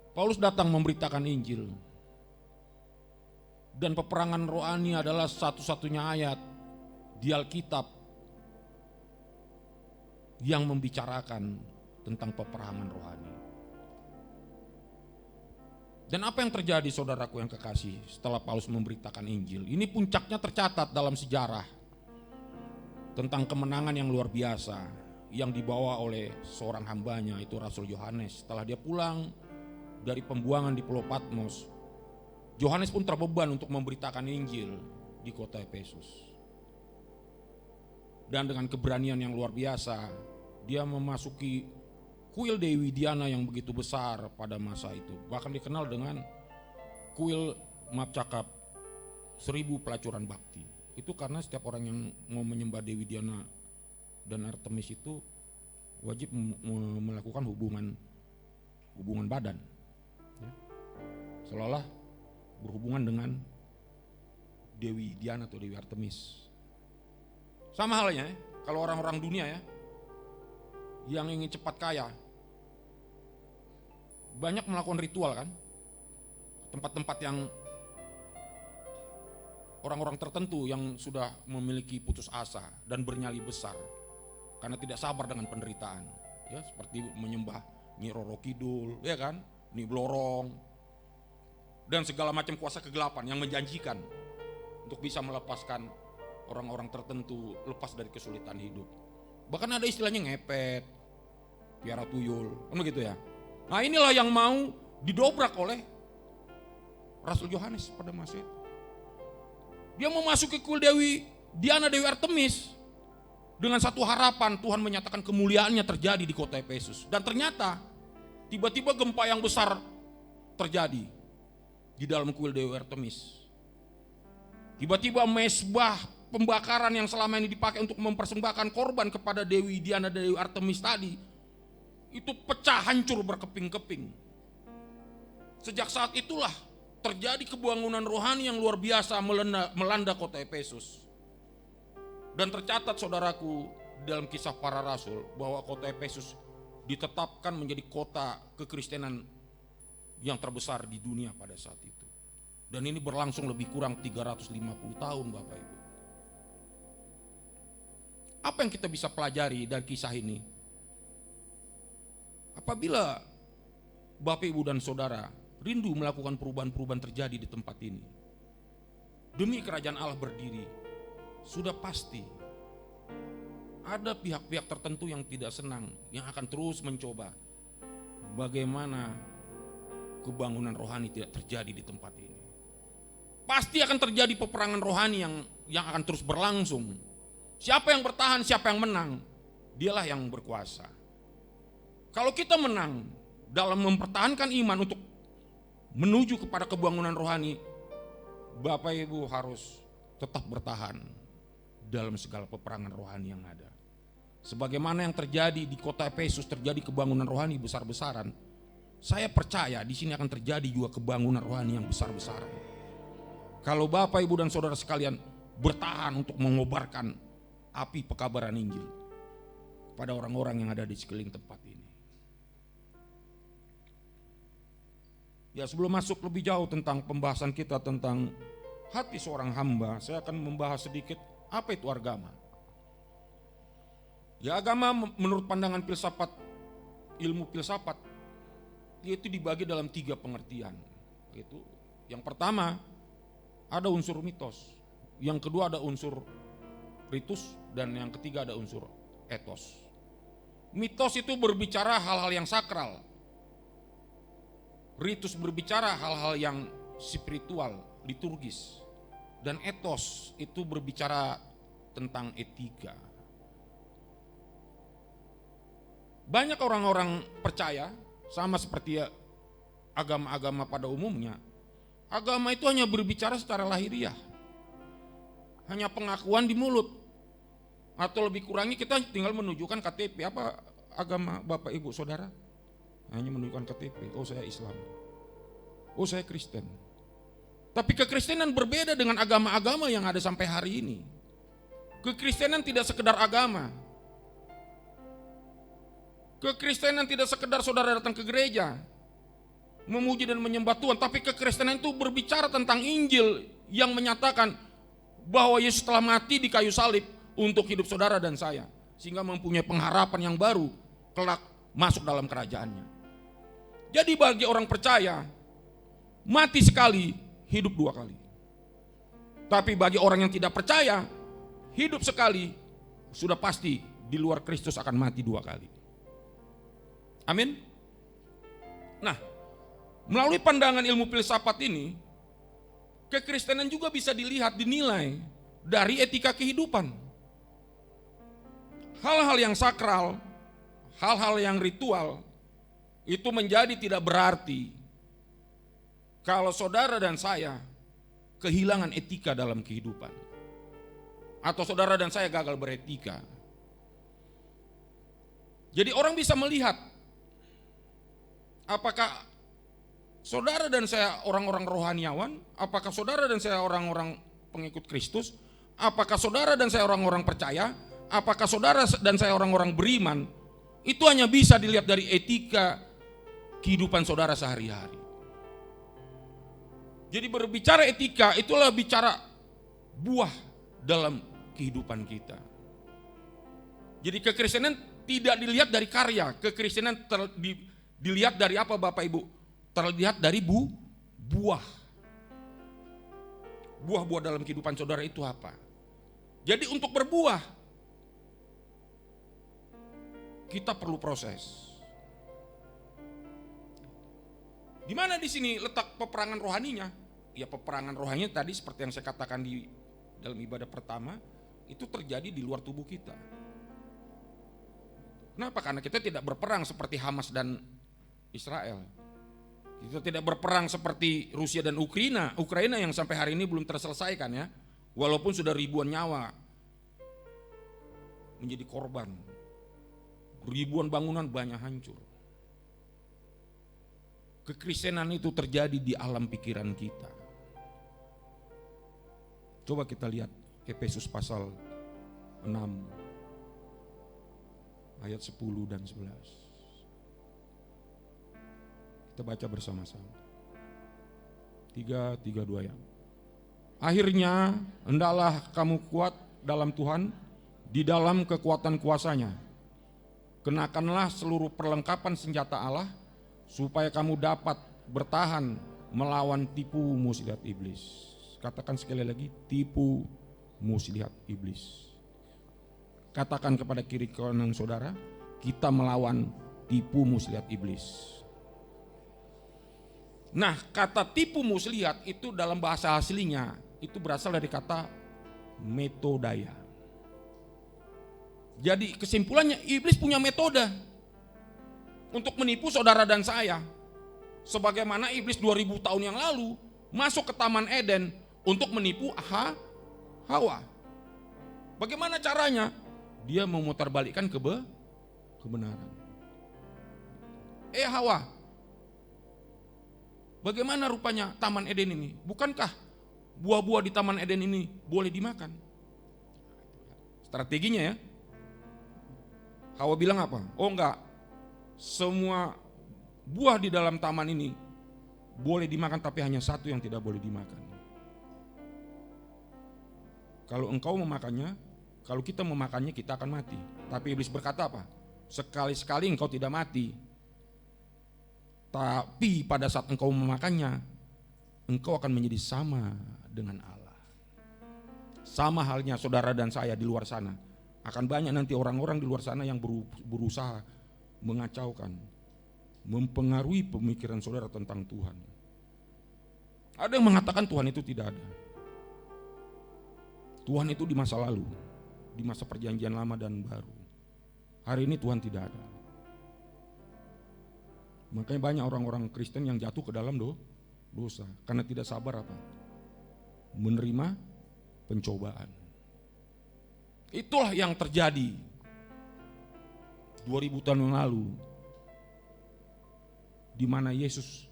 Paulus datang memberitakan Injil, dan peperangan rohani adalah satu-satunya ayat di Alkitab yang membicarakan tentang peperangan rohani. Dan apa yang terjadi saudaraku yang kekasih setelah Paulus memberitakan Injil? Ini puncaknya tercatat dalam sejarah tentang kemenangan yang luar biasa yang dibawa oleh seorang hambanya, itu Rasul Yohanes. Setelah dia pulang dari pembuangan di Pulau Patmos, Yohanes pun terbeban untuk memberitakan Injil di kota Efesus. Dan dengan keberanian yang luar biasa, dia memasuki kuil Dewi Diana yang begitu besar pada masa itu. Bahkan dikenal dengan kuil, maaf cakap, 1000 pelacuran bakti. Itu karena setiap orang yang mau menyembah Dewi Diana dan Artemis itu wajib melakukan hubungan badan, ya. Seolah-olah berhubungan dengan Dewi Diana atau Dewi Artemis. Sama halnya kalau orang-orang dunia ya, yang ingin cepat kaya, banyak melakukan ritual kan, tempat-tempat yang orang-orang tertentu yang sudah memiliki putus asa dan bernyali besar karena tidak sabar dengan penderitaan, ya seperti menyembah Nyi Roro Kidul, ya kan, Nyi Blorong, dan segala macam kuasa kegelapan yang menjanjikan untuk bisa melepaskan orang-orang tertentu lepas dari kesulitan hidup. Bahkan ada istilahnya ngepet, piara tuyul, kan begitu ya. Nah inilah yang mau didobrak oleh Rasul Yohanes pada masa itu. Dia mau masuk ke kuil Dewi Diana, Dewi Artemis dengan satu harapan Tuhan menyatakan kemuliaannya terjadi di kota Efesus. Dan ternyata tiba-tiba gempa yang besar terjadi di dalam kuil Dewi Artemis. Tiba-tiba mesbah pembakaran yang selama ini dipakai untuk mempersembahkan korban kepada Dewi Diana dan Dewi Artemis tadi itu pecah hancur berkeping-keping. Sejak saat itulah terjadi kebangunan rohani yang luar biasa melanda kota Efesus. Dan tercatat saudaraku dalam Kisah Para Rasul bahwa kota Efesus ditetapkan menjadi kota kekristenan yang terbesar di dunia pada saat itu. Dan ini berlangsung lebih kurang 350 tahun Bapak Ibu. Apa yang kita bisa pelajari dari kisah ini? Apabila Bapak Ibu dan Saudara rindu melakukan perubahan-perubahan terjadi di tempat ini, demi kerajaan Allah berdiri, sudah pasti ada pihak-pihak tertentu yang tidak senang, yang akan terus mencoba bagaimana kebangunan rohani tidak terjadi di tempat ini. Pasti akan terjadi peperangan rohani yang akan terus berlangsung. Siapa yang bertahan, siapa yang menang, dialah yang berkuasa. Kalau kita menang dalam mempertahankan iman untuk menuju kepada kebangunan rohani, Bapak Ibu harus tetap bertahan dalam segala peperangan rohani yang ada. Sebagaimana yang terjadi di kota Efesus, terjadi kebangunan rohani besar-besaran. Saya percaya di sini akan terjadi juga kebangunan rohani yang besar-besaran. Kalau Bapak, Ibu dan Saudara sekalian bertahan untuk mengobarkan api pekabaran Injil pada orang-orang yang ada di sekeliling tempat ini. Ya, sebelum masuk lebih jauh tentang pembahasan kita tentang hati seorang hamba, saya akan membahas sedikit apa itu agama. Ya, agama menurut pandangan filsafat, ilmu filsafat, yaitu dibagi dalam 3 pengertian. Yaitu yang pertama ada unsur mitos, yang kedua ada unsur ritus, dan yang ketiga ada unsur etos. Mitos itu berbicara hal-hal yang sakral, ritus berbicara hal-hal yang spiritual, liturgis, dan etos itu berbicara tentang etika. Banyak orang-orang percaya, sama seperti agama-agama pada umumnya, agama itu hanya berbicara secara lahiriah, hanya pengakuan di mulut, atau lebih kurangnya kita tinggal menunjukkan KTP. Apa agama Bapak Ibu Saudara? Hanya menunjukkan KTP, oh saya Islam, oh saya Kristen. Tapi kekristenan berbeda dengan agama-agama yang ada sampai hari ini. Kekristenan tidak sekedar agama. Kekristenan tidak sekedar saudara datang ke gereja memuji dan menyembah Tuhan, tapi kekristenan itu berbicara tentang Injil yang menyatakan bahwa Yesus telah mati di kayu salib untuk hidup saudara dan saya, sehingga mempunyai pengharapan yang baru kelak masuk dalam kerajaannya. Jadi bagi orang percaya, mati sekali, hidup 2 kali. Tapi bagi orang yang tidak percaya, hidup sekali, sudah pasti di luar Kristus akan mati 2 kali. Amin. Nah, melalui pandangan ilmu filsafat ini, kekristenan juga bisa dilihat, dinilai dari etika kehidupan. Hal-hal yang sakral, hal-hal yang ritual, itu menjadi tidak berarti kalau saudara dan saya kehilangan etika dalam kehidupan, atau saudara dan saya gagal beretika. Jadi orang bisa melihat apakah saudara dan saya orang-orang rohaniawan, apakah saudara dan saya orang-orang pengikut Kristus, apakah saudara dan saya orang-orang percaya, apakah saudara dan saya orang-orang beriman, itu hanya bisa dilihat dari etika kehidupan saudara sehari-hari. Jadi berbicara etika itulah bicara buah dalam kehidupan kita. Jadi kekristenan tidak dilihat dari karya, kekristenan dilihat dari apa Bapak Ibu? Terlihat dari buah. Buah-buah dalam kehidupan saudara itu apa? Jadi untuk berbuah, kita perlu proses. Di mana di sini letak peperangan rohaninya? Ya peperangan rohaninya tadi seperti yang saya katakan di dalam ibadah pertama, itu terjadi di luar tubuh kita. Kenapa? Karena kita tidak berperang seperti Hamas dan Israel. Kita tidak berperang seperti Rusia dan Ukraina yang sampai hari ini belum terselesaikan ya. Walaupun sudah ribuan nyawa menjadi korban. Ribuan bangunan banyak hancur. Kekristenan itu terjadi di alam pikiran kita. Coba kita lihat Efesus pasal 6 ayat 10 dan 11. Kita baca bersama-sama. 3, 2 ya. Akhirnya hendaklah kamu kuat dalam Tuhan, di dalam kekuatan kuasanya. Kenakanlah seluruh perlengkapan senjata Allah, supaya kamu dapat bertahan melawan tipu muslihat iblis. Katakan sekali lagi, tipu muslihat iblis. Katakan kepada kiri kanan saudara, kita melawan tipu muslihat iblis. Nah, kata tipu muslihat itu dalam bahasa aslinya itu berasal dari kata metodaya. Jadi kesimpulannya iblis punya metode untuk menipu saudara dan saya. Sebagaimana iblis 2000 tahun yang lalu masuk ke Taman Eden untuk menipu Hawa. Bagaimana caranya? Dia memutarbalikkan kebenaran. Hawa, bagaimana rupanya Taman Eden ini? Bukankah buah-buah di Taman Eden ini boleh dimakan? Strateginya ya. Hawa bilang apa? Oh enggak, semua buah di dalam taman ini boleh dimakan, tapi hanya satu yang tidak boleh dimakan. Kalau engkau memakannya, kalau kita memakannya kita akan mati. Tapi iblis berkata apa? Sekali-sekali engkau tidak mati. Tapi pada saat engkau memakannya, engkau akan menjadi sama dengan Allah. Sama halnya saudara dan saya di luar sana. Akan banyak nanti orang-orang di luar sana yang berusaha mengacaukan, mempengaruhi pemikiran saudara tentang Tuhan. Ada yang mengatakan Tuhan itu tidak ada. Tuhan itu di masa lalu, di masa perjanjian lama dan baru. Hari ini Tuhan tidak ada. Makanya banyak orang-orang Kristen yang jatuh ke dalam dosa karena tidak sabar apa? Menerima pencobaan. Itulah yang terjadi 2000 tahun yang lalu, di mana Yesus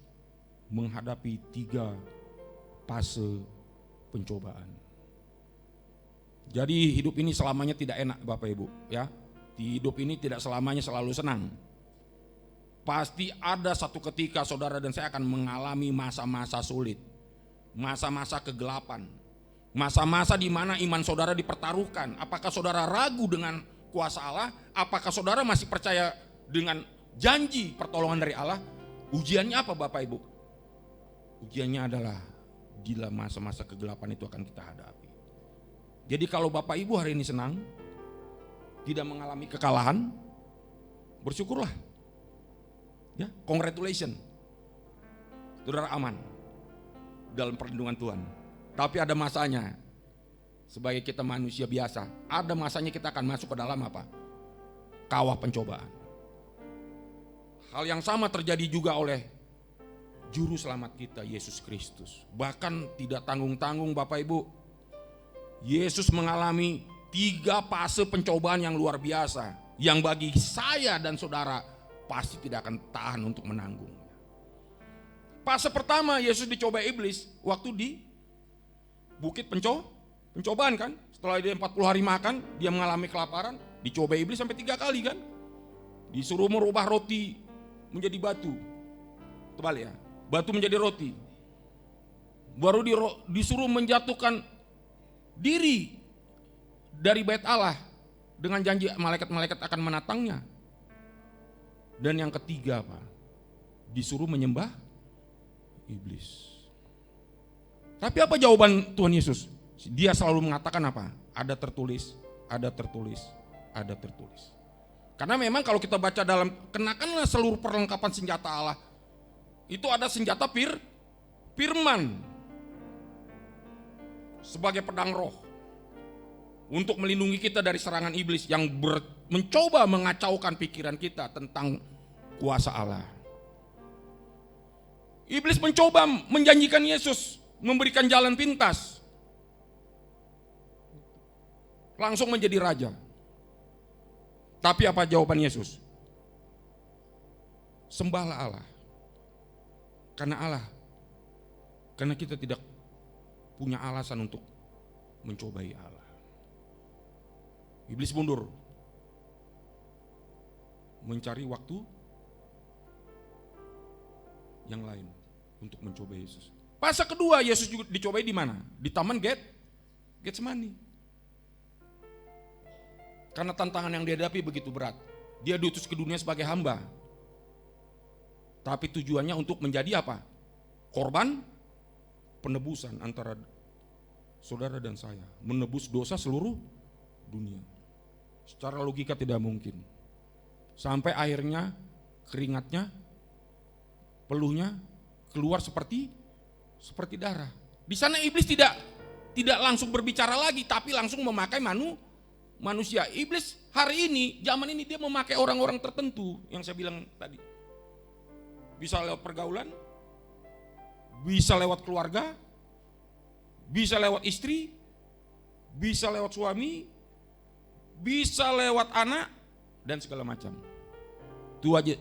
menghadapi 3 fase pencobaan. Jadi hidup ini selamanya tidak enak Bapak Ibu ya. Hidup ini tidak selamanya selalu senang. Pasti ada satu ketika saudara dan saya akan mengalami masa-masa sulit, masa-masa kegelapan, masa-masa di mana iman saudara dipertaruhkan. Apakah saudara ragu dengan kuasa Allah? Apakah saudara masih percaya dengan janji pertolongan dari Allah? Ujiannya apa Bapak Ibu? Ujiannya adalah di dalam masa-masa kegelapan itu akan kita hadapi. Jadi kalau Bapak Ibu hari ini senang, tidak mengalami kekalahan, bersyukurlah. Ya, congratulations. Saudara aman dalam perlindungan Tuhan. Tapi ada masanya, sebagai kita manusia biasa, ada masanya kita akan masuk ke dalam apa? Kawah pencobaan. Hal yang sama terjadi juga oleh Juru Selamat kita, Yesus Kristus. Bahkan tidak tanggung-tanggung Bapak Ibu, Yesus mengalami 3 fase pencobaan yang luar biasa, yang bagi saya dan saudara pasti tidak akan tahan untuk menanggung. Fase pertama Yesus dicoba iblis waktu di bukit pencobaan kan. Setelah dia 40 hari makan, dia mengalami kelaparan, dicoba iblis sampai 3 kali kan. Disuruh merubah roti menjadi batu. Terbalik ya, batu menjadi roti. Baru disuruh menjatuhkan diri dari bait Allah dengan janji malaikat-malaikat akan menatangnya. Dan yang ketiga apa? Disuruh menyembah iblis. Tapi apa jawaban Tuhan Yesus? Dia selalu mengatakan apa? Ada tertulis, ada tertulis, ada tertulis. Karena memang kalau kita baca dalam, kenakanlah seluruh perlengkapan senjata Allah. Itu ada senjata firman sebagai pedang roh untuk melindungi kita dari serangan iblis yang mencoba mengacaukan pikiran kita tentang kuasa Allah. Iblis mencoba menjanjikan Yesus memberikan jalan pintas, langsung menjadi raja. Tapi apa jawaban Yesus? Sembahlah Allah. Karena kita tidak punya alasan untuk mencobai Allah. Iblis mundur, mencari waktu yang lain untuk mencobai Yesus. Fase kedua Yesus juga dicobai di mana? Di taman Getsemani. Karena tantangan yang dihadapi begitu berat. Dia diutus ke dunia sebagai hamba. Tapi tujuannya untuk menjadi apa? Korban penebusan antara saudara dan saya. Menebus dosa seluruh dunia. Secara logika tidak mungkin. Sampai akhirnya keringatnya, peluhnya keluar seperti darah. Di sana iblis tidak langsung berbicara lagi, tapi langsung memakai manusia. Iblis hari ini, zaman ini dia memakai orang-orang tertentu yang saya bilang tadi. Bisa lewat pergaulan, bisa lewat keluarga, bisa lewat istri, bisa lewat suami, bisa lewat anak, dan segala macam.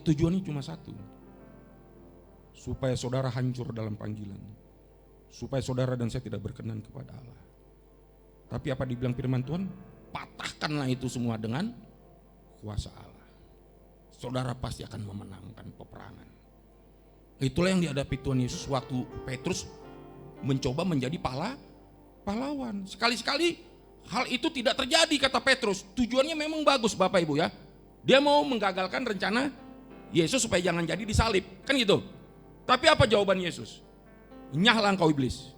Tujuannya cuma satu, supaya saudara hancur dalam panggilan, supaya saudara dan saya tidak berkenan kepada Allah. Tapi apa dibilang firman Tuhan? Patahkanlah itu semua dengan kuasa Allah. Saudara pasti akan memenangkan peperangan. Itulah yang dihadapi Tuhan Yesus waktu Petrus mencoba menjadi pahlawan. Sekali-sekali hal itu tidak terjadi, kata Petrus. Tujuannya memang bagus Bapak Ibu ya. Dia mau menggagalkan rencana Yesus supaya jangan jadi disalib, kan gitu. Tapi apa jawaban Yesus? Nyahlah engkau iblis.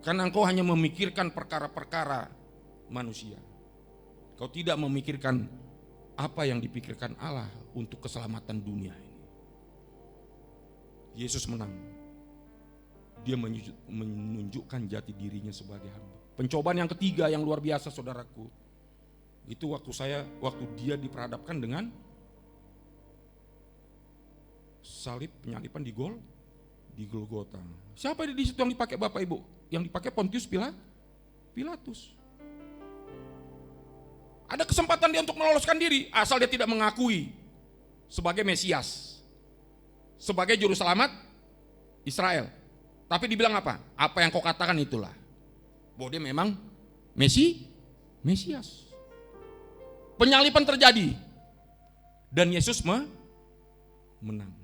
Karena engkau hanya memikirkan perkara-perkara manusia. Kau tidak memikirkan apa yang dipikirkan Allah untuk keselamatan dunia ini. Yesus menang. Dia menunjukkan jati dirinya sebagai hamba. Pencobaan yang ketiga yang luar biasa saudaraku, itu waktu dia diperhadapkan dengan salib, penyalipan di Golgota. Siapa di situ yang dipakai Bapak Ibu? Yang dipakai Pontius Pilatus. Ada kesempatan dia untuk meloloskan diri, asal dia tidak mengakui sebagai Mesias, sebagai juru selamat Israel. Tapi dibilang apa? Apa yang kau katakan itulah. Bahwa dia memang Mesias. Penyalipan terjadi dan Yesus menang.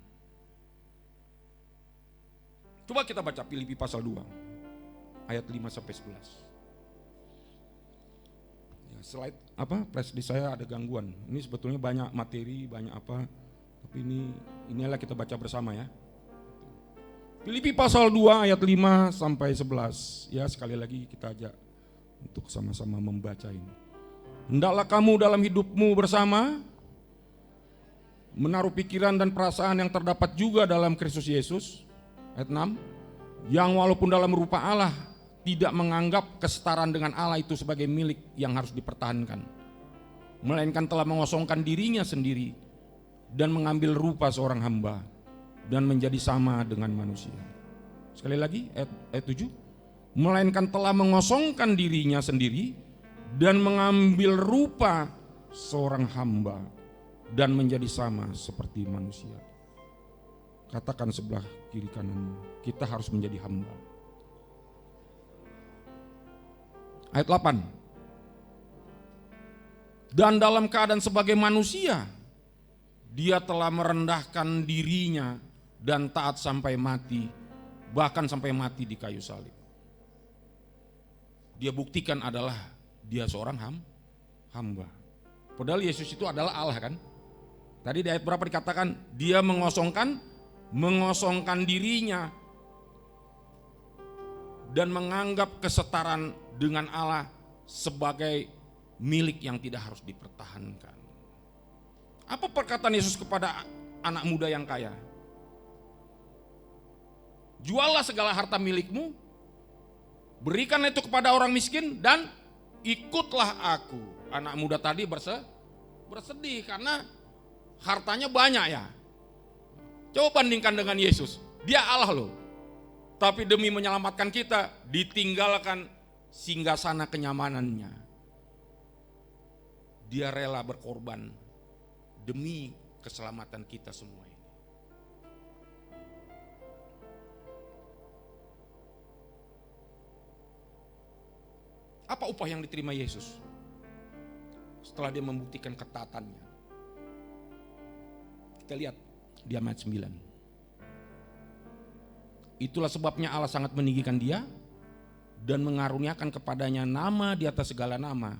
Coba kita baca Filipi pasal 2 ayat 5 sampai 11. Ya, slide flash di saya ada gangguan. Ini sebetulnya banyak materi, banyak apa, tapi inilah kita baca bersama ya. Filipi pasal 2 ayat 5 sampai 11. Ya, sekali lagi kita ajak untuk sama-sama membaca ini. Hendaklah kamu dalam hidupmu bersama menaruh pikiran dan perasaan yang terdapat juga dalam Kristus Yesus. Ayat 6. Yang walaupun dalam rupa Allah tidak menganggap kesetaraan dengan Allah itu sebagai milik yang harus dipertahankan, melainkan telah mengosongkan dirinya sendiri dan mengambil rupa seorang hamba dan menjadi sama dengan manusia. Sekali lagi ayat 7. Melainkan telah mengosongkan dirinya sendiri dan mengambil rupa seorang hamba dan menjadi sama seperti manusia. Katakan sebelah kiri kananmu, kita harus menjadi hamba. Ayat 8. Dan dalam keadaan sebagai manusia, dia telah merendahkan dirinya dan taat sampai mati, bahkan sampai mati di kayu salib. Dia buktikan adalah dia seorang hamba. Padahal Yesus itu adalah Allah kan. Tadi di ayat berapa dikatakan dia mengosongkan dirinya dan menganggap kesetaraan dengan Allah sebagai milik yang tidak harus dipertahankan. Apa perkataan Yesus kepada anak muda yang kaya? Juallah segala harta milikmu, berikan itu kepada orang miskin dan ikutlah aku. Anak muda tadi bersedih karena hartanya banyak ya. Coba bandingkan dengan Yesus. Dia Allah loh. Tapi demi menyelamatkan kita ditinggalkan singgasana kenyamanannya. Dia rela berkorban demi keselamatan kita semua ini. Apa upah yang diterima Yesus setelah dia membuktikan ketaatannya? Kita lihat di ayat 9. Itulah sebabnya Allah sangat meninggikan dia dan mengaruniakan kepadanya nama di atas segala nama.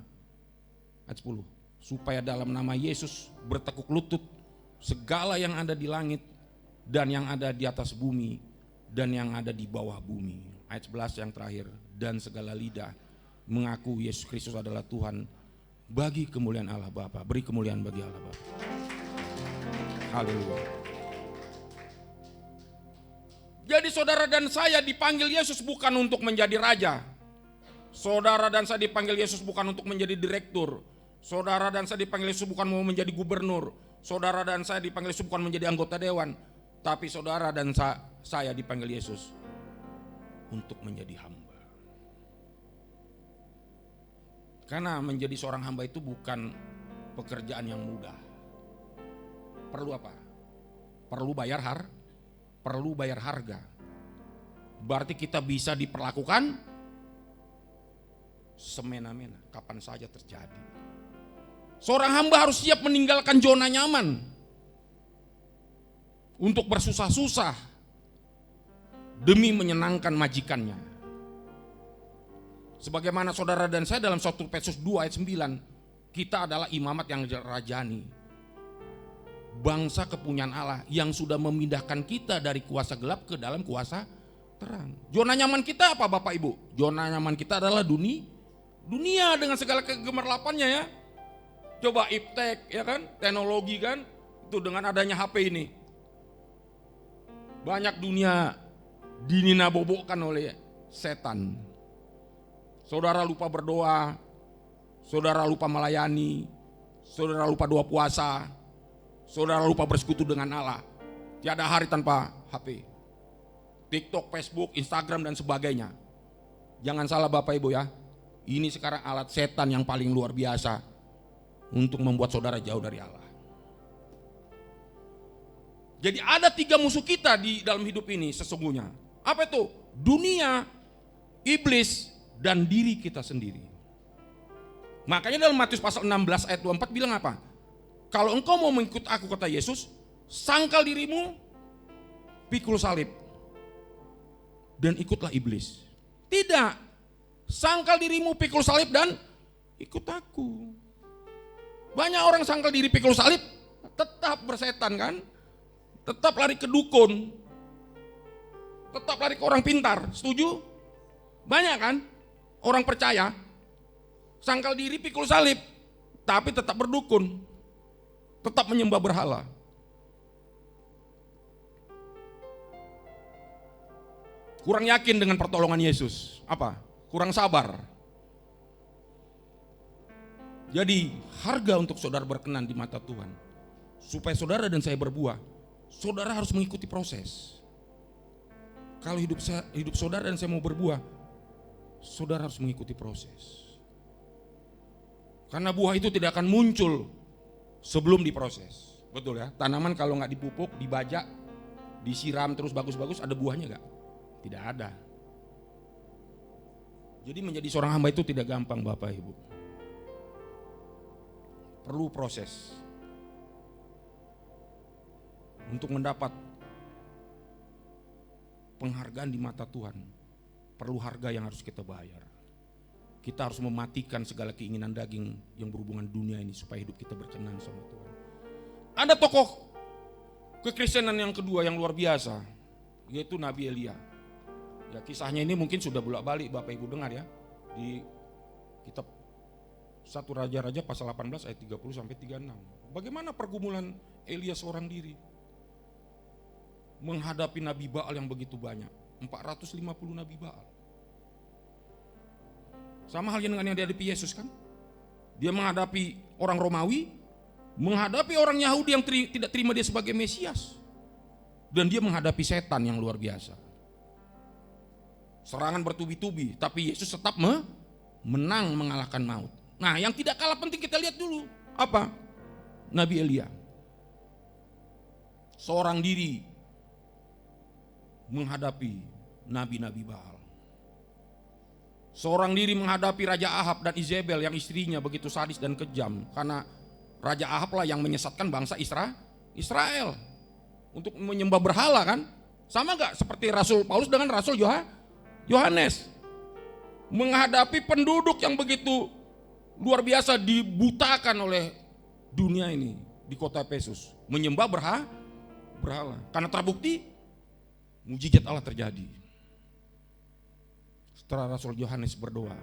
Ayat 10. Supaya dalam nama Yesus bertekuk lutut segala yang ada di langit dan yang ada di atas bumi dan yang ada di bawah bumi. Ayat 11 yang terakhir. Dan segala lidah mengaku Yesus Kristus adalah Tuhan bagi kemuliaan Allah Bapa. Beri kemuliaan bagi Allah Bapa. Haleluya. Jadi saudara dan saya dipanggil Yesus bukan untuk menjadi raja. Saudara dan saya dipanggil Yesus bukan untuk menjadi direktur. Saudara dan saya dipanggil Yesus bukan mau menjadi gubernur. Saudara dan saya dipanggil Yesus bukan menjadi anggota dewan. Tapi saudara dan saya dipanggil Yesus untuk menjadi hamba. Karena menjadi seorang hamba itu bukan pekerjaan yang mudah. Perlu apa? Perlu bayar harga. Berarti kita bisa diperlakukan semena-mena, kapan saja terjadi. Seorang hamba harus siap meninggalkan zona nyaman untuk bersusah-susah demi menyenangkan majikannya. Sebagaimana saudara dan saya dalam 1 Petrus 2 ayat 9, kita adalah imamat yang rajani, bangsa kepunyaan Allah yang sudah memindahkan kita dari kuasa gelap ke dalam kuasa terang. Zona nyaman kita apa Bapak Ibu? Zona nyaman kita adalah dunia dengan segala kegemerlapannya ya. Coba iptek ya kan, teknologi kan, itu dengan adanya HP ini. Banyak dunia dininabobokan oleh setan. Saudara lupa berdoa, saudara lupa melayani, saudara lupa doa puasa, saudara lupa bersekutu dengan Allah. Tiada hari tanpa HP. TikTok, Facebook, Instagram dan sebagainya. Jangan salah Bapak Ibu ya. Ini sekarang alat setan yang paling luar biasa untuk membuat saudara jauh dari Allah. Jadi ada 3 musuh kita di dalam hidup ini sesungguhnya. Apa itu? Dunia, iblis, dan diri kita sendiri. Makanya dalam Matius pasal 16 ayat 24 bilang apa? Kalau engkau mau mengikut aku kata Yesus, sangkal dirimu, pikul salib, dan ikutlah iblis. Tidak, sangkal dirimu, pikul salib, dan ikut aku. Banyak orang sangkal diri pikul salib, tetap bersetan kan, tetap lari ke dukun, tetap lari ke orang pintar, setuju? Banyak kan orang percaya, sangkal diri pikul salib, tapi tetap berdukun, tetap menyembah berhala. Kurang yakin dengan pertolongan Yesus, apa? Kurang sabar. Jadi harga untuk saudara berkenan di mata Tuhan, supaya saudara dan saya berbuah, saudara harus mengikuti proses. Kalau hidup saudara dan saya mau berbuah, saudara harus mengikuti proses. Karena buah itu tidak akan muncul sebelum diproses. Betul ya, tanaman kalau nggak dipupuk, dibajak, disiram terus bagus-bagus, ada buahnya nggak? Tidak ada. Jadi menjadi seorang hamba itu tidak gampang Bapak Ibu. Perlu proses. Untuk mendapat penghargaan di mata Tuhan, perlu harga yang harus kita bayar. Kita harus mematikan segala keinginan daging yang berhubungan dunia ini supaya hidup kita berkenan sama Tuhan. Ada tokoh kekristenan yang kedua yang luar biasa, yaitu Nabi Elia. Ya, kisahnya ini mungkin sudah bolak-balik Bapak Ibu dengar ya, di kitab 1 Raja-Raja pasal 18 ayat 30 sampai 36. Bagaimana pergumulan Elia seorang diri menghadapi Nabi Baal yang begitu banyak, 450 Nabi Baal. Sama halnya dengan yang dihadapi Yesus kan? Dia menghadapi orang Romawi, menghadapi orang Yahudi yang tidak terima dia sebagai Mesias. Dan dia menghadapi setan yang luar biasa. Serangan bertubi-tubi, tapi Yesus tetap menang mengalahkan maut. Nah, yang tidak kalah penting kita lihat dulu. Apa? Nabi Elia. Seorang diri menghadapi nabi-nabi Baal. Seorang diri menghadapi Raja Ahab dan Izebel yang istrinya begitu sadis dan kejam. Karena Raja Ahab lah yang menyesatkan bangsa Israel untuk menyembah berhala kan. Sama gak seperti Rasul Paulus dengan Rasul Yohanes. Menghadapi penduduk yang begitu luar biasa dibutakan oleh dunia ini di kota Efesus. Menyembah berhala. Karena terbukti mujizat Allah terjadi. Setelah Rasul Yohanes berdoa,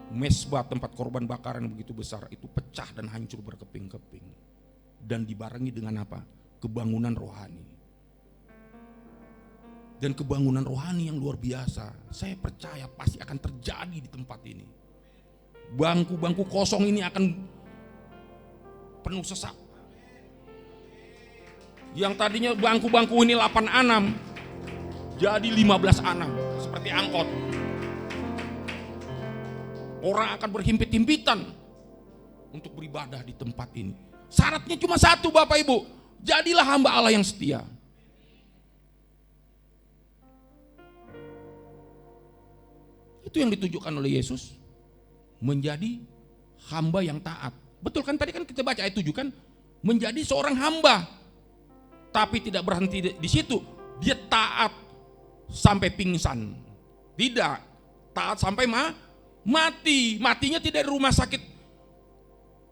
mesbah tempat korban bakaran yang begitu besar itu pecah dan hancur berkeping-keping. Dan dibarengi dengan apa? Kebangunan rohani. Dan kebangunan rohani yang luar biasa. Saya percaya pasti akan terjadi di tempat ini. Bangku-bangku kosong ini akan penuh sesak. Yang tadinya bangku-bangku ini 8 anam jadi 15 anam seperti angkot. Orang akan berhimpit-himpitan untuk beribadah di tempat ini. Syaratnya cuma satu Bapak Ibu, jadilah hamba Allah yang setia. Itu yang ditujukan oleh Yesus, menjadi hamba yang taat. Betul kan tadi kan kita baca ayat 7 kan, menjadi seorang hamba. Tapi tidak berhenti di situ, dia taat sampai pingsan. Tidak, taat sampai mati. Matinya tidak di rumah sakit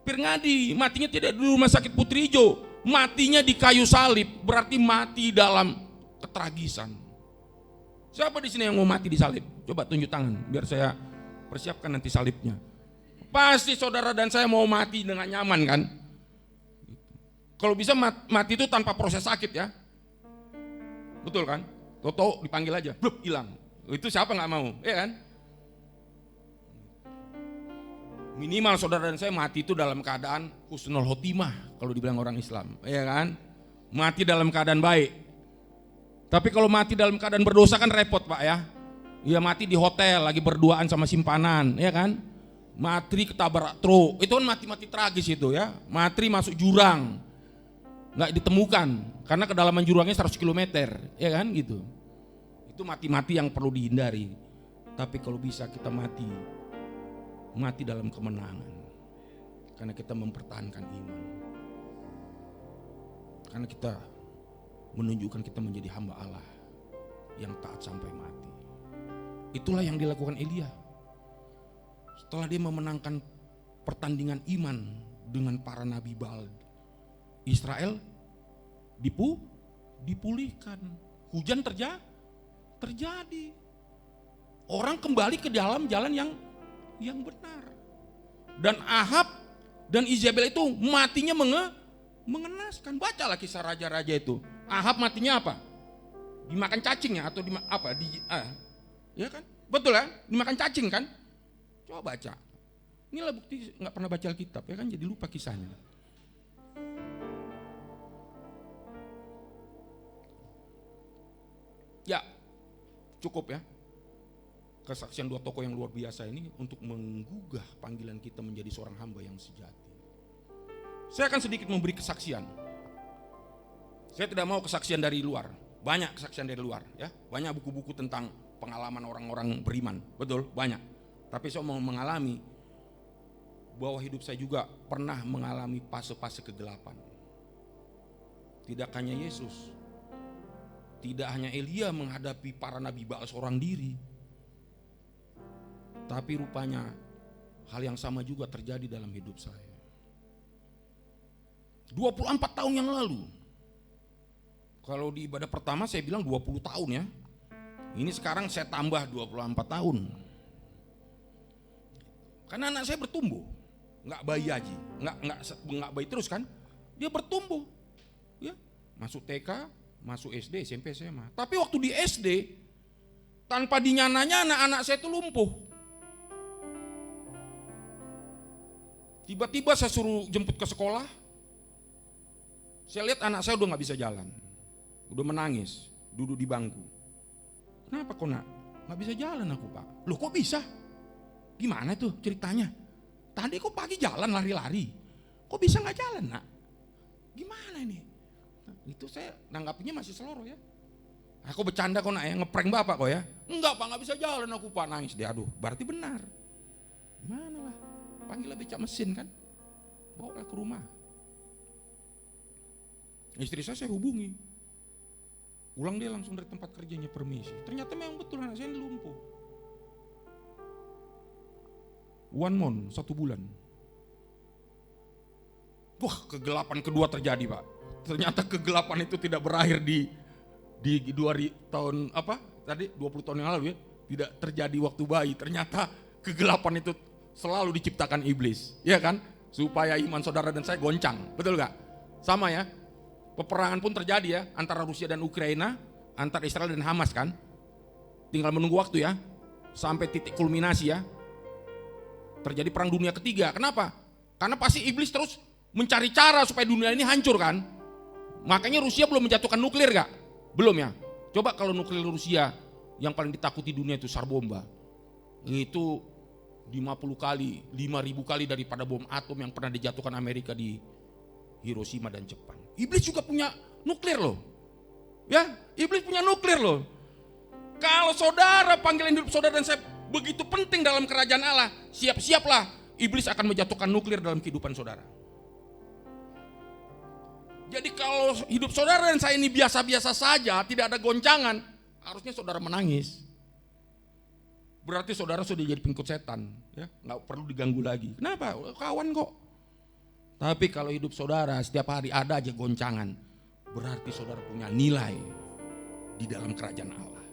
Pirngadi, matinya tidak di rumah sakit Putri Ijo, matinya di kayu salib, berarti mati dalam ketragisan. Siapa di sini yang mau mati di salib? Coba tunjuk tangan biar saya persiapkan nanti salibnya. Pasti saudara dan saya mau mati dengan nyaman kan? Kalau bisa mati itu tanpa proses sakit ya. Betul kan? Toto dipanggil aja, blub hilang. Itu siapa nggak mau, ya kan? Minimal saudara dan saya mati itu dalam keadaan husnul khotimah kalau dibilang orang Islam, ya kan? Mati dalam keadaan baik. Tapi kalau mati dalam keadaan berdosa kan repot Pak ya. Ya mati di hotel lagi berduaan sama simpanan, ya kan? Mati ketabrak truk, itu kan mati-mati tragis itu ya. Mati masuk jurang, nggak ditemukan karena kedalaman jurangnya 100 km, ya kan gitu. Itu mati-mati yang perlu dihindari. Tapi kalau bisa kita mati dalam kemenangan, karena kita mempertahankan iman, karena kita menunjukkan kita menjadi hamba Allah yang taat sampai mati. Itulah yang dilakukan Elia. Setelah dia memenangkan pertandingan iman dengan para nabi Baal, Israel dipulihkan. Hujan terjadi. Orang kembali ke dalam jalan yang benar. Dan Ahab dan Izebel itu matinya mengenaskan. Bacalah kisah raja-raja itu. Ahab matinya apa? Dimakan cacing ya atau ya kan? Betul kan? Dimakan cacing kan? Coba baca. Inilah bukti nggak pernah baca Alkitab ya kan, jadi lupa kisahnya. Ya, cukup ya. Kesaksian dua tokoh yang luar biasa ini untuk menggugah panggilan kita menjadi seorang hamba yang sejati. Saya akan sedikit memberi kesaksian. Saya tidak mau kesaksian dari luar. Banyak kesaksian dari luar ya. Banyak buku-buku tentang pengalaman orang-orang beriman, betul, banyak. Tapi saya mau mengalami bahwa hidup saya juga pernah mengalami fase-fase kegelapan. Tidak hanya Yesus, tidak hanya Elia menghadapi para nabi Baal seorang diri, tapi rupanya hal yang sama juga terjadi dalam hidup saya. 24 tahun yang lalu, kalau di ibadah pertama saya bilang 20 tahun ya, ini sekarang saya tambah 24 tahun. Karena anak saya bertumbuh, nggak bayi aja, nggak bayi terus kan, dia bertumbuh, ya masuk TK, masuk SD, SMP, SMA. Tapi waktu di SD, tanpa dinyana-nyana anak saya itu lumpuh. Tiba-tiba saya suruh jemput ke sekolah, saya lihat anak saya udah nggak bisa jalan, udah menangis, duduk di bangku. Kenapa kok nak? Nggak bisa jalan aku pak. Loh kok bisa? Gimana tuh ceritanya? Tadi kok pagi jalan lari-lari, kok bisa nggak jalan nak? Gimana ini? Itu saya nanggapinya masih seloroh ya. Aku bercanda kok nak ya, ngeprank bapak kok ya. Enggak pak, nggak bisa jalan aku pak, nangis dia. Aduh, berarti benar. Gimana lah? Panggil becak mesin kan, bawa ke rumah. Istri saya hubungi, pulang dia langsung dari tempat kerjanya permisi. Ternyata memang betul anak saya ini lumpuh. 1 month, 1 bulan. Wah, kegelapan kedua terjadi pak. Ternyata kegelapan itu tidak berakhir di 20 tahun 20 tahun yang lalu ya. Tidak terjadi waktu bayi. Ternyata kegelapan itu selalu diciptakan iblis, ya kan? Supaya iman saudara dan saya goncang, betul gak? Sama ya. Peperangan pun terjadi ya antara Rusia dan Ukraina, antara Israel dan Hamas kan. Tinggal menunggu waktu ya, sampai titik kulminasi ya. Terjadi perang dunia ketiga. Kenapa? Karena pasti iblis terus mencari cara supaya dunia ini hancur kan. Makanya Rusia belum menjatuhkan nuklir gak? Belum ya. Coba kalau nuklir Rusia yang paling ditakuti dunia itu SAR bomba. Itu 50 kali, 5.000 kali daripada bom atom yang pernah dijatuhkan Amerika di Hiroshima dan Jepang. Iblis juga punya nuklir loh. Ya, iblis punya nuklir loh. Kalau saudara panggilan hidup saudara dan saya begitu penting dalam kerajaan Allah, siap-siaplah iblis akan menjatuhkan nuklir dalam kehidupan saudara. Jadi kalau hidup saudara dan saya ini biasa-biasa saja, tidak ada goncangan, harusnya saudara menangis. Berarti saudara sudah jadi pengikut setan, ya, nggak perlu diganggu lagi. Kenapa? Kawan kok. Tapi kalau hidup saudara setiap hari ada aja goncangan, berarti saudara punya nilai di dalam kerajaan Allah.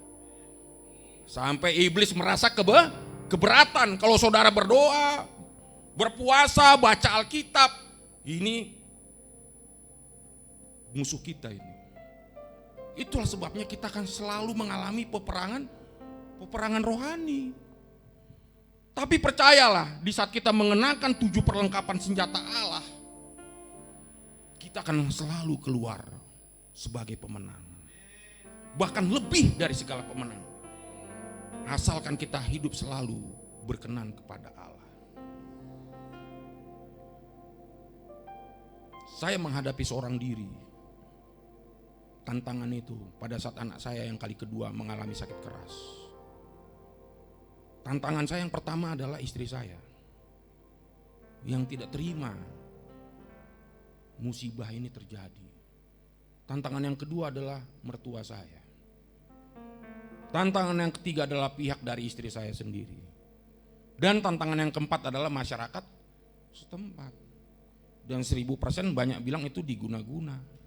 Sampai iblis merasa keberatan kalau saudara berdoa, berpuasa, baca Alkitab. Ini musuh kita ini. Itulah sebabnya kita akan selalu mengalami peperangan rohani. Tapi percayalah, di saat kita mengenakan 7 perlengkapan senjata Allah, kita akan selalu keluar sebagai pemenang. Bahkan lebih dari segala pemenang. Asalkan kita hidup selalu berkenan kepada Allah. Saya menghadapi seorang diri. Tantangan itu pada saat anak saya yang kali kedua mengalami sakit keras. Tantangan saya yang pertama adalah istri saya yang tidak terima musibah ini terjadi. Tantangan yang kedua adalah mertua saya. Tantangan yang ketiga adalah pihak dari istri saya sendiri. Dan tantangan yang keempat adalah masyarakat setempat. Dan 1000% banyak bilang itu diguna-guna.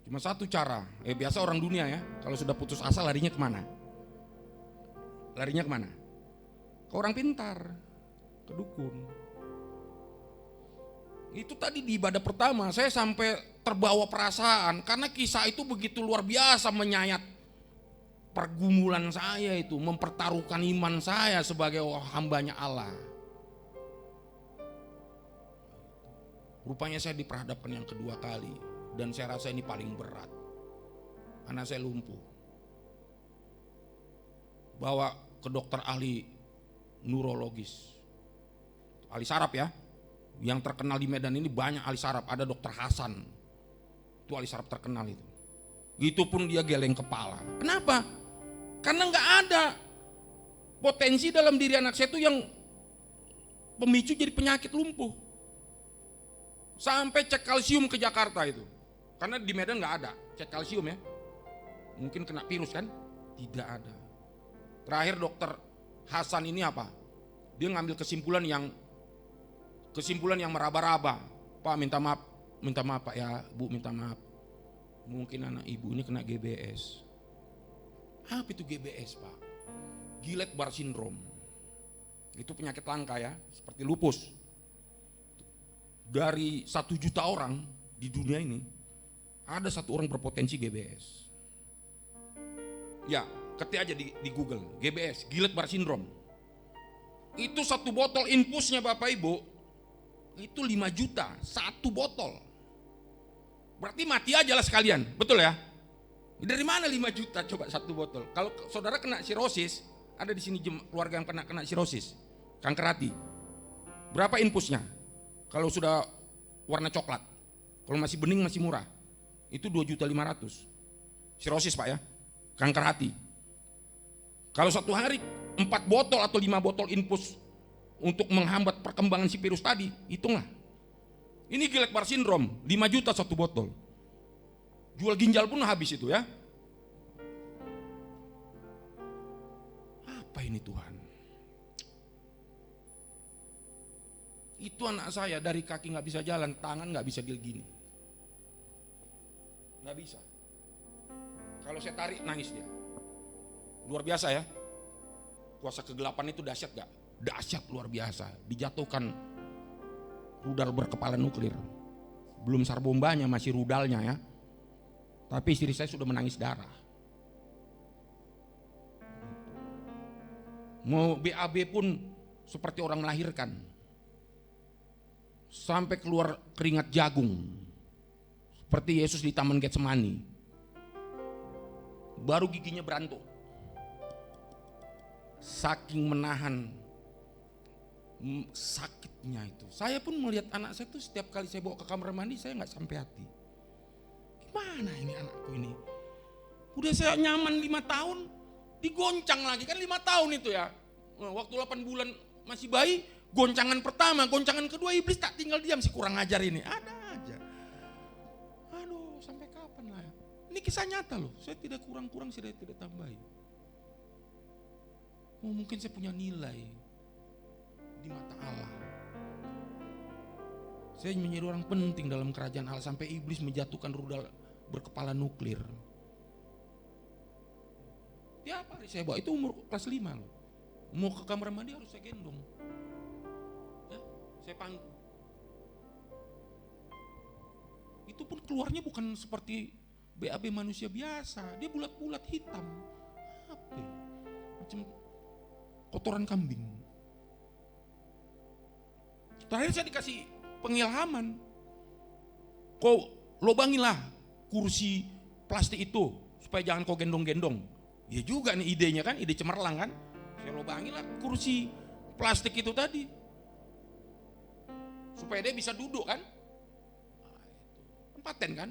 Cuma satu cara, biasa orang dunia ya, kalau sudah putus asa larinya kemana? Larinya kemana? Ke orang pintar, ke dukun. Itu tadi di ibadah pertama saya sampai terbawa perasaan karena kisah itu begitu luar biasa menyayat pergumulan saya itu, mempertaruhkan iman saya sebagai hambanya Allah. Rupanya saya diperhadapkan yang kedua kali dan saya rasa ini paling berat. Anak saya lumpuh. Bawa ke dokter ahli neurologis, ahli saraf ya. Yang terkenal di Medan ini banyak ahli saraf, ada dokter Hasan, itu ahli saraf terkenal itu. Itu pun dia geleng kepala. Kenapa? Karena nggak ada potensi dalam diri anak saya itu yang pemicu jadi penyakit lumpuh. Sampai cek kalsium ke Jakarta itu. Karena di Medan nggak ada cek kalsium ya. Mungkin kena virus kan? Tidak ada. Terakhir dokter Hasan ini apa? Dia ngambil kesimpulan yang meraba-raba. Pak minta maaf Pak ya, Bu minta maaf. Mungkin anak ibu ini kena GBS. Apa itu GBS Pak? Guillain-Barré syndrome. Itu penyakit langka ya, seperti lupus. Dari 1 juta orang di dunia ini, ada 1 orang berpotensi GBS. Ya, ketik aja di Google, GBS, Guillain-Barré syndrome. Itu 1 botol infusnya Bapak Ibu, itu 5 juta, 1 botol. Berarti mati aja lah sekalian, betul ya? Dari mana 5 juta coba 1 botol? Kalau saudara kena sirosis, ada di sini keluarga yang kena sirosis, kanker hati. Berapa infusnya? Kalau sudah warna coklat, kalau masih bening masih murah, itu 2.500.000. Sirosis Pak ya, kanker hati. Kalau 1 hari 4 botol atau 5 botol infus untuk menghambat perkembangan si virus tadi, hitunglah. Ini Guillain-Barré syndrome, 5 juta 1 botol. Jual ginjal pun habis itu ya. Apa ini Tuhan? Itu anak saya dari kaki nggak bisa jalan, tangan nggak bisa gini. Nggak bisa. Kalau saya tarik nangis dia. Luar biasa ya. Kuasa kegelapan itu dahsyat gak? Dahsyat luar biasa. Dijatuhkan rudal berkepala nuklir. Belum sarbombanya, masih rudalnya ya. Tapi istri saya sudah menangis darah. Mau BAB pun seperti orang melahirkan. Sampai keluar keringat jagung. Seperti Yesus di Taman Getsemani. Baru giginya berantuk. Saking menahan sakitnya itu. Saya pun melihat anak saya tuh setiap kali saya bawa ke kamar mandi saya nggak sampai hati. Gimana ini anakku ini? Udah saya nyaman 5 tahun, digoncang lagi kan 5 tahun itu ya. Waktu 8 bulan masih bayi, goncangan pertama, goncangan kedua iblis tak tinggal diam si kurang ajar ini. Ada aja. Aduh, sampai kapan lah? Ini kisah nyata loh. Saya tidak kurang-kurang, saya tidak tambahin. Oh, mungkin saya punya nilai di mata Allah. Saya menjadi orang penting dalam kerajaan Allah sampai iblis menjatuhkan rudal berkepala nuklir. Tiap hari saya bawa, itu umur kelas 5 loh. Mau ke kamar mandi harus saya gendong. Ya, saya panggil. Itu pun keluarnya bukan seperti BAB manusia biasa. Dia bulat-bulat hitam. Apa ya? Macam kotoran kambing. Terakhir saya dikasih pengilhaman. Kau lobangilah kursi plastik itu supaya jangan kau gendong-gendong. Ya juga nih idenya kan, ide cemerlang kan. Saya lobangilah kursi plastik itu tadi. Supaya dia bisa duduk kan. Paten kan.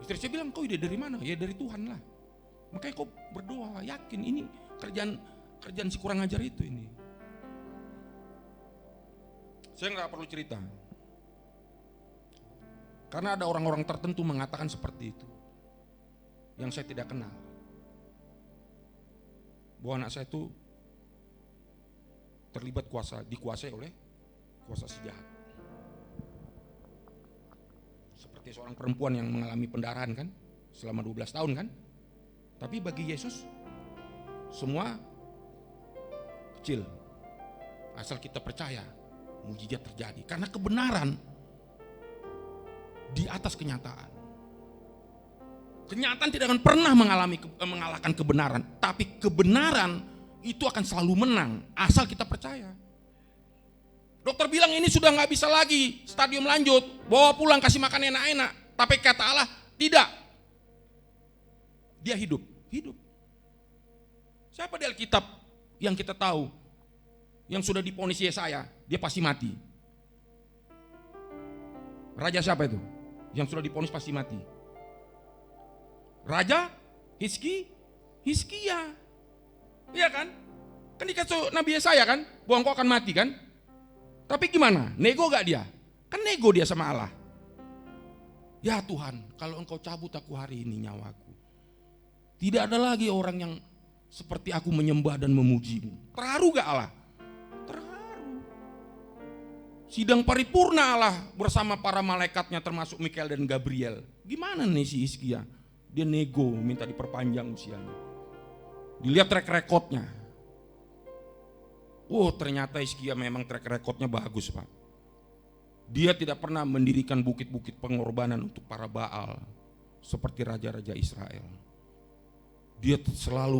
Istri saya bilang, kau ide dari mana? Ya dari Tuhan lah. Makanya kau berdoa, yakin ini kerjaan si kurang ajar itu ini. Saya nggak perlu cerita. Karena ada orang-orang tertentu mengatakan seperti itu. Yang saya tidak kenal. Bahwa anak saya itu terlibat dikuasai oleh kuasa si jahat. Seperti seorang perempuan yang mengalami pendarahan kan, selama 12 tahun kan. Tapi bagi Yesus semua kecil. Asal kita percaya, mujizat terjadi. Karena kebenaran di atas kenyataan. Kenyataan tidak akan pernah mengalahkan kebenaran, tapi kebenaran itu akan selalu menang asal kita percaya. Dokter bilang ini sudah nggak bisa lagi stadium lanjut, bawa pulang kasih makan enak-enak. Tapi kata Allah tidak. Dia hidup. Siapa di Alkitab yang kita tahu yang sudah divonis Yesaya, dia pasti mati? Raja siapa itu? Yang sudah divonis pasti mati. Raja Hizkia. Iya kan? Kan dikasih Nabi Yesaya kan, bahwa engkau akan mati kan? Tapi gimana? Nego gak dia? Kan nego dia sama Allah. Ya Tuhan, kalau engkau cabut aku hari ini nyawaku, tidak ada lagi orang yang seperti aku menyembah dan memujimu. Terharu gak Allah? Terharu. Sidang paripurna Allah bersama para malaikatnya termasuk Mikael dan Gabriel. Gimana nih si Hizkia? Dia nego minta diperpanjang usianya. Dilihat track recordnya. Oh ternyata Hizkia memang track recordnya bagus Pak. Dia tidak pernah mendirikan bukit-bukit pengorbanan untuk para Baal seperti raja-raja Israel. Dia selalu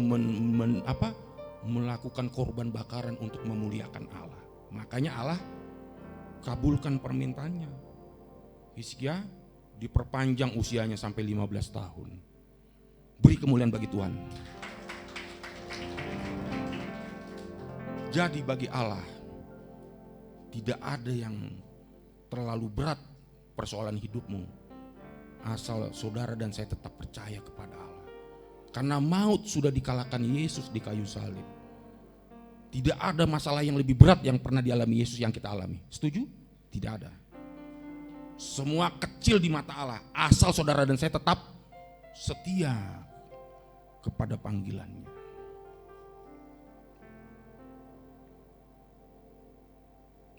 melakukan korban bakaran untuk memuliakan Allah. Makanya Allah kabulkan permintaannya. Hizkia diperpanjang usianya sampai 15 tahun. Beri kemuliaan bagi Tuhan. Jadi bagi Allah tidak ada yang terlalu berat persoalan hidupmu, asal saudara dan saya tetap percaya kepada Allah. Karena maut sudah dikalahkan Yesus di kayu salib. Tidak ada masalah yang lebih berat yang pernah dialami Yesus yang kita alami. Setuju? Tidak ada. Semua kecil di mata Allah, asal saudara dan saya tetap setia kepada panggilannya.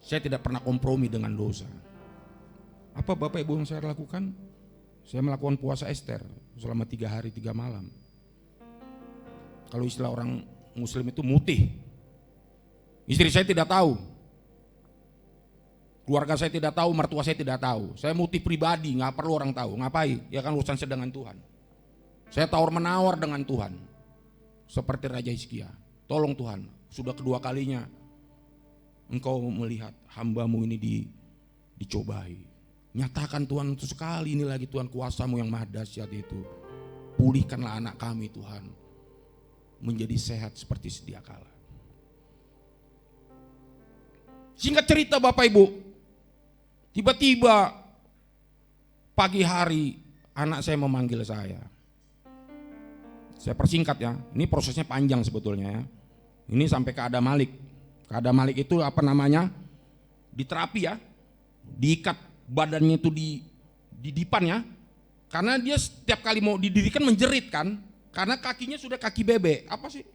Saya tidak pernah kompromi dengan dosa. Apa Bapak Ibu yang saya lakukan? Saya melakukan puasa Ester selama 3 hari 3 malam. Kalau istilah orang Muslim itu mutih. Istri saya tidak tahu, keluarga saya tidak tahu, mertua saya tidak tahu. Saya mutih pribadi, nggak perlu orang tahu. Ngapain? Ya kan urusan saya dengan Tuhan. Saya tawar menawar dengan Tuhan, seperti Raja Hizkia. Tolong Tuhan, sudah kedua kalinya Engkau melihat hambamu ini dicobai. Nyatakan Tuhan untuk sekali ini lagi Tuhan kuasa-Mu yang maha dahsyat itu. Pulihkanlah anak kami Tuhan menjadi sehat seperti sedia kala. Singkat cerita Bapak Ibu, tiba-tiba pagi hari anak saya memanggil saya. Saya persingkat ya, ini prosesnya panjang sebetulnya ya. Ini sampai ke Adam Malik. Ke Adam Malik itu apa namanya? Diterapi ya, diikat badannya itu di dipan ya. Karena dia setiap kali mau didirikan menjerit kan, karena kakinya sudah kaki bebek. Apa sih?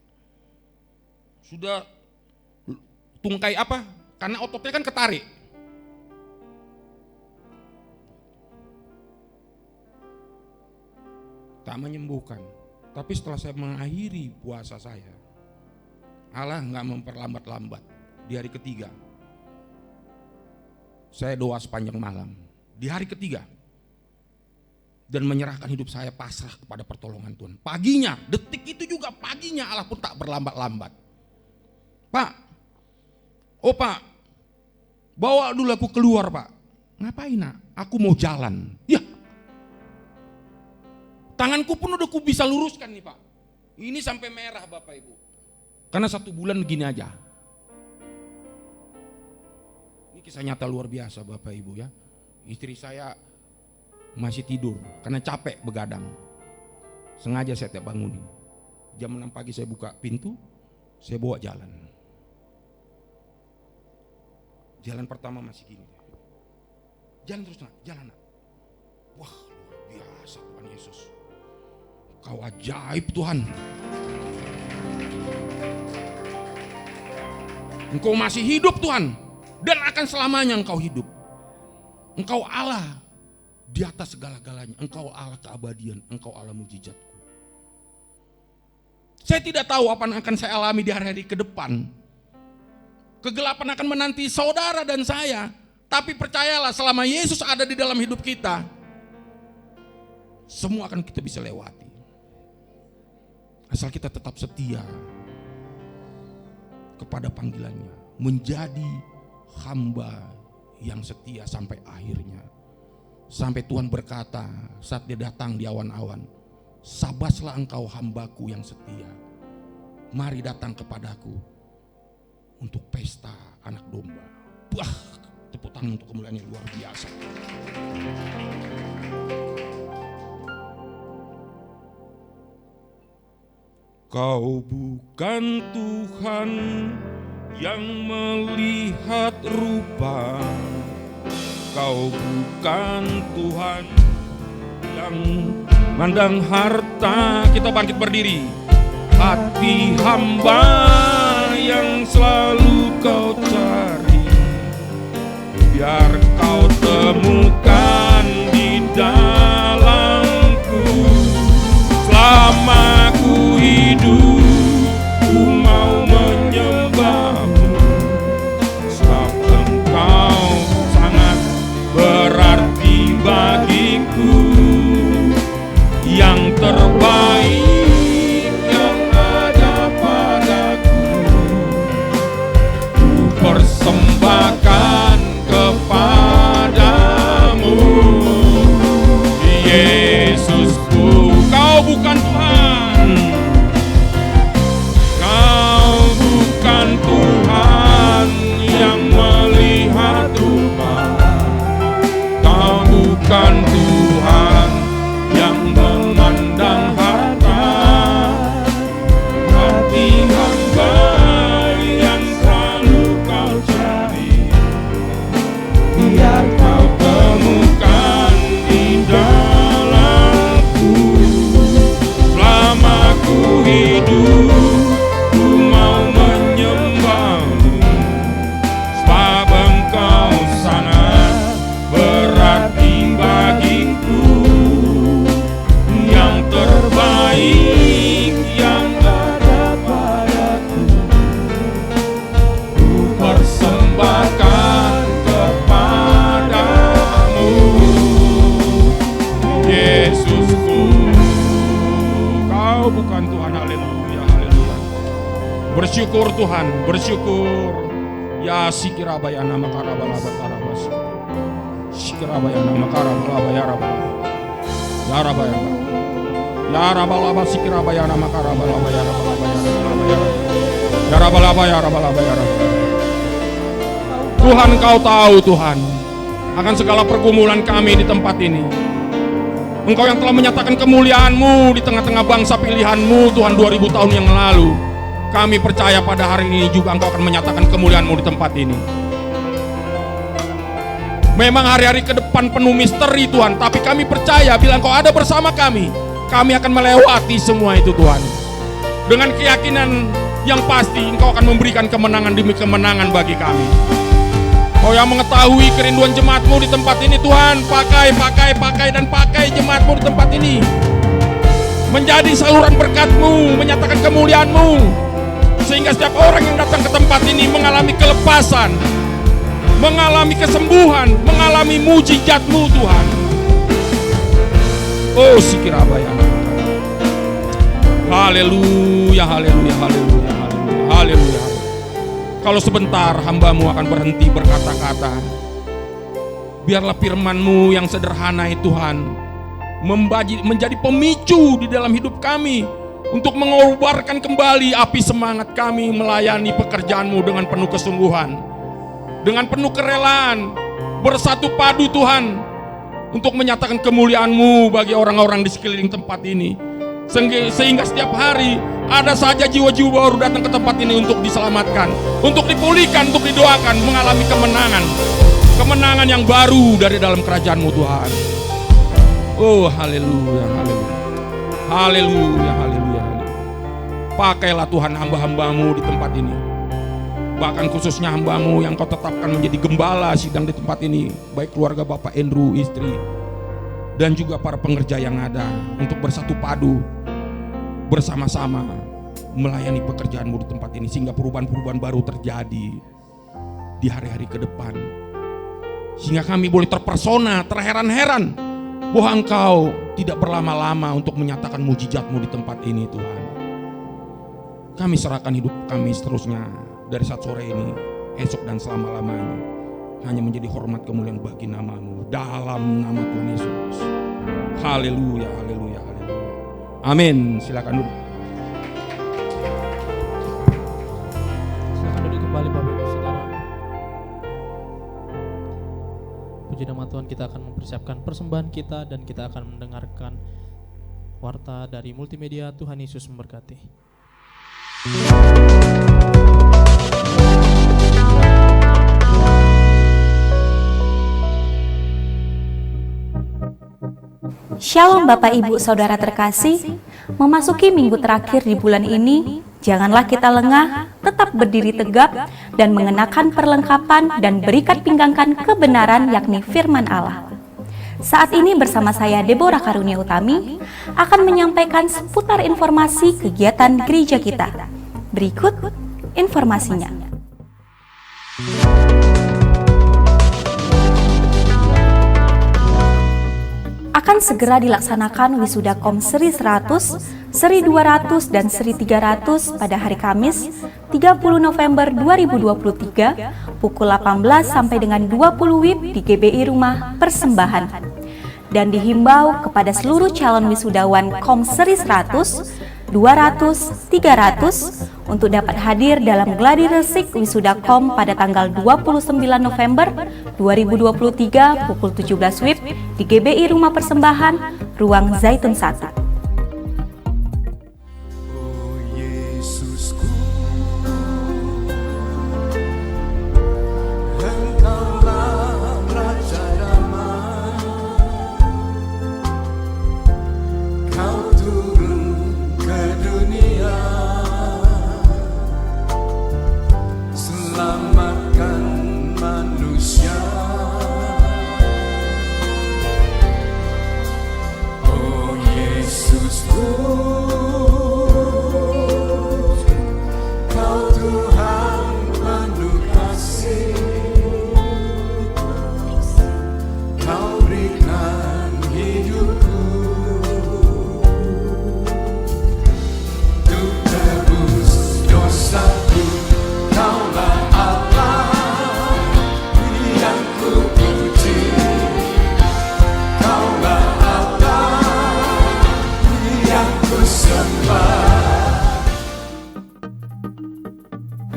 Sudah tungkai apa? Karena ototnya kan ketarik. Tak menyembuhkan. Tapi setelah saya mengakhiri puasa saya, Allah nggak memperlambat-lambat. Di hari ketiga, saya doa sepanjang malam. Di hari ketiga, dan menyerahkan hidup saya pasrah kepada pertolongan Tuhan. Paginya, detik itu juga paginya Allah pun tak berlambat-lambat. Pak, oh Pak, bawa dulu aku keluar Pak. Ngapain nak? Aku mau jalan. Ya, tanganku pun udah ku bisa luruskan nih Pak. Ini sampai merah Bapak Ibu. Karena 1 bulan begini aja. Ini kisah nyata luar biasa Bapak Ibu ya. Istri saya masih tidur karena capek begadang. Sengaja saya tiap bangunin. Jam 6 pagi saya buka pintu, saya bawa jalan. Jalan pertama masih gini. Jalan terus nak, jalan nak. Wah luar biasa Tuhan Yesus. Kau ajaib Tuhan. Engkau masih hidup Tuhan, dan akan selamanya Engkau hidup. Engkau Allah di atas segala-galanya. Engkau Allah keabadian, Engkau Allah mujizatku. Saya tidak tahu apa yang akan saya alami di hari-hari ke depan. Kegelapan akan menanti saudara dan saya. Tapi percayalah, selama Yesus ada di dalam hidup kita, semua akan kita bisa lewati. Asal kita tetap setia kepada panggilannya, menjadi hamba yang setia sampai akhirnya. Sampai Tuhan berkata saat dia datang di awan-awan, sabaslah engkau hambaku yang setia, mari datang kepadaku untuk pesta anak domba. Wah, tepuk tangan untuk kemuliaan yang luar biasa. Kau bukan Tuhan yang melihat rupa, Kau bukan Tuhan yang mandang harta. Kita bangkit berdiri. Hati hamba yang selalu Kau cari, biar Kau temukan di dalamku. Selama ku hidup, ku mau menyembah-Mu, sebab Engkau sangat berarti bagiku. Yang terbaik yang ada padaku, ku persembahkan kepadamu. Yesusku, Kau bukan Tuhan, Kau bukan Tuhan yang melihat rupa, Kau bukan Tuhan yang memandang harta. Hati hamba yang selalu Kau cari, biar Kau temukan di dalamku. Selama ku hidup, ku mau menyembah-Mu, sebab Engkau sangat berarti bagiku. Yang terbaik yang ada padaku, ku persembahkan kepadamu. Yesusku, Kau bukan Tuhan. Haleluya, haleluya. Bersyukur Tuhan, bersyukur. Ya sikirabayana makarabalaba tarabas. Sikirabayana makarabalaba ya Rabb. Ya Rabayana. Ya Rabalaba sikirabayana makarabalaba ya Rabalaba ya Rabalaba ya Rabb. Ya Rabalaba ya Rabalaba ya Rabb. Tuhan, Kau tahu Tuhan akan segala pergumulan kami di tempat ini. Engkau yang telah menyatakan kemuliaan-Mu di tengah-tengah bangsa pilihan-Mu Tuhan 2000 tahun yang lalu. Kami percaya pada hari ini juga Engkau akan menyatakan kemuliaan-Mu di tempat ini. Memang hari-hari ke depan penuh misteri Tuhan, tapi kami percaya bila Engkau ada bersama kami akan melewati semua itu Tuhan. Dengan keyakinan yang pasti Engkau akan memberikan kemenangan demi kemenangan bagi kami. Kau yang mengetahui kerinduan jemaat-Mu di tempat ini Tuhan, pakai jemaat-Mu di tempat ini menjadi saluran berkat-Mu, menyatakan kemuliaan-Mu, sehingga setiap orang yang datang ke tempat ini mengalami kelepasan, mengalami kesembuhan, mengalami mujizat-Mu Tuhan. Oh sikirabayana. Haleluya, haleluya, haleluya, haleluya, haleluya. Kalau sebentar hamba-Mu akan berhenti berkata-kata, biarlah firman-Mu yang sederhana itu Tuhan menjadi pemicu di dalam hidup kami untuk mengobarkan kembali api semangat kami melayani pekerjaan-Mu dengan penuh kesungguhan, dengan penuh kerelaan, bersatu padu Tuhan untuk menyatakan kemuliaan-Mu bagi orang-orang di sekeliling tempat ini, sehingga setiap hari ada saja jiwa-jiwa baru datang ke tempat ini untuk diselamatkan, untuk dipulihkan, untuk didoakan, mengalami kemenangan yang baru dari dalam kerajaan-Mu Tuhan. Oh haleluya, haleluya, haleluya, haleluya. Pakailah Tuhan hamba-hamba-Mu di tempat ini, bahkan khususnya hamba-Mu yang Kau tetapkan menjadi gembala sidang di tempat ini, baik keluarga Bapak Andrew, istri, dan juga para pengerja yang ada, untuk bersatu padu bersama-sama melayani pekerjaan-Mu di tempat ini, sehingga perubahan-perubahan baru terjadi di hari-hari ke depan, sehingga kami boleh terpersona, terheran-heran bahwa Engkau tidak berlama-lama untuk menyatakan mujizat-Mu di tempat ini Tuhan. Kami serahkan hidup kami seterusnya dari saat sore ini, esok dan selama-lamanya, hanya menjadi hormat kemuliaan bagi nama-Mu, dalam nama Tuhan Yesus. Haleluya, haleluya, haleluya. Amin. Silakan duduk. Silakan duduk kembali Bapak Ibu Saudara. Puji nama Tuhan, kita akan mempersiapkan persembahan kita dan kita akan mendengarkan warta dari multimedia. Tuhan Yesus memberkati. Shalom Bapak Ibu Saudara terkasih, memasuki minggu terakhir di bulan ini, janganlah kita lengah, tetap berdiri tegap dan mengenakan perlengkapan dan berikat pinggangkan kebenaran yakni firman Allah. Saat ini bersama saya Deborah Karunia Utami akan menyampaikan seputar informasi kegiatan gereja kita. Berikut informasinya. Akan segera dilaksanakan wisuda KOM Seri 100, Seri 200, dan Seri 300 pada hari Kamis 30 November 2023 pukul 18 sampai dengan 20 WIB di GBI Rumah Persembahan. Dan dihimbau kepada seluruh calon wisudawan KOM Seri 100, 200, 300 untuk dapat hadir dalam gladi resik wisuda KOM pada tanggal 29 November 2023 pukul 17 WIB di GBI Rumah Persembahan, Ruang Zaitun 1.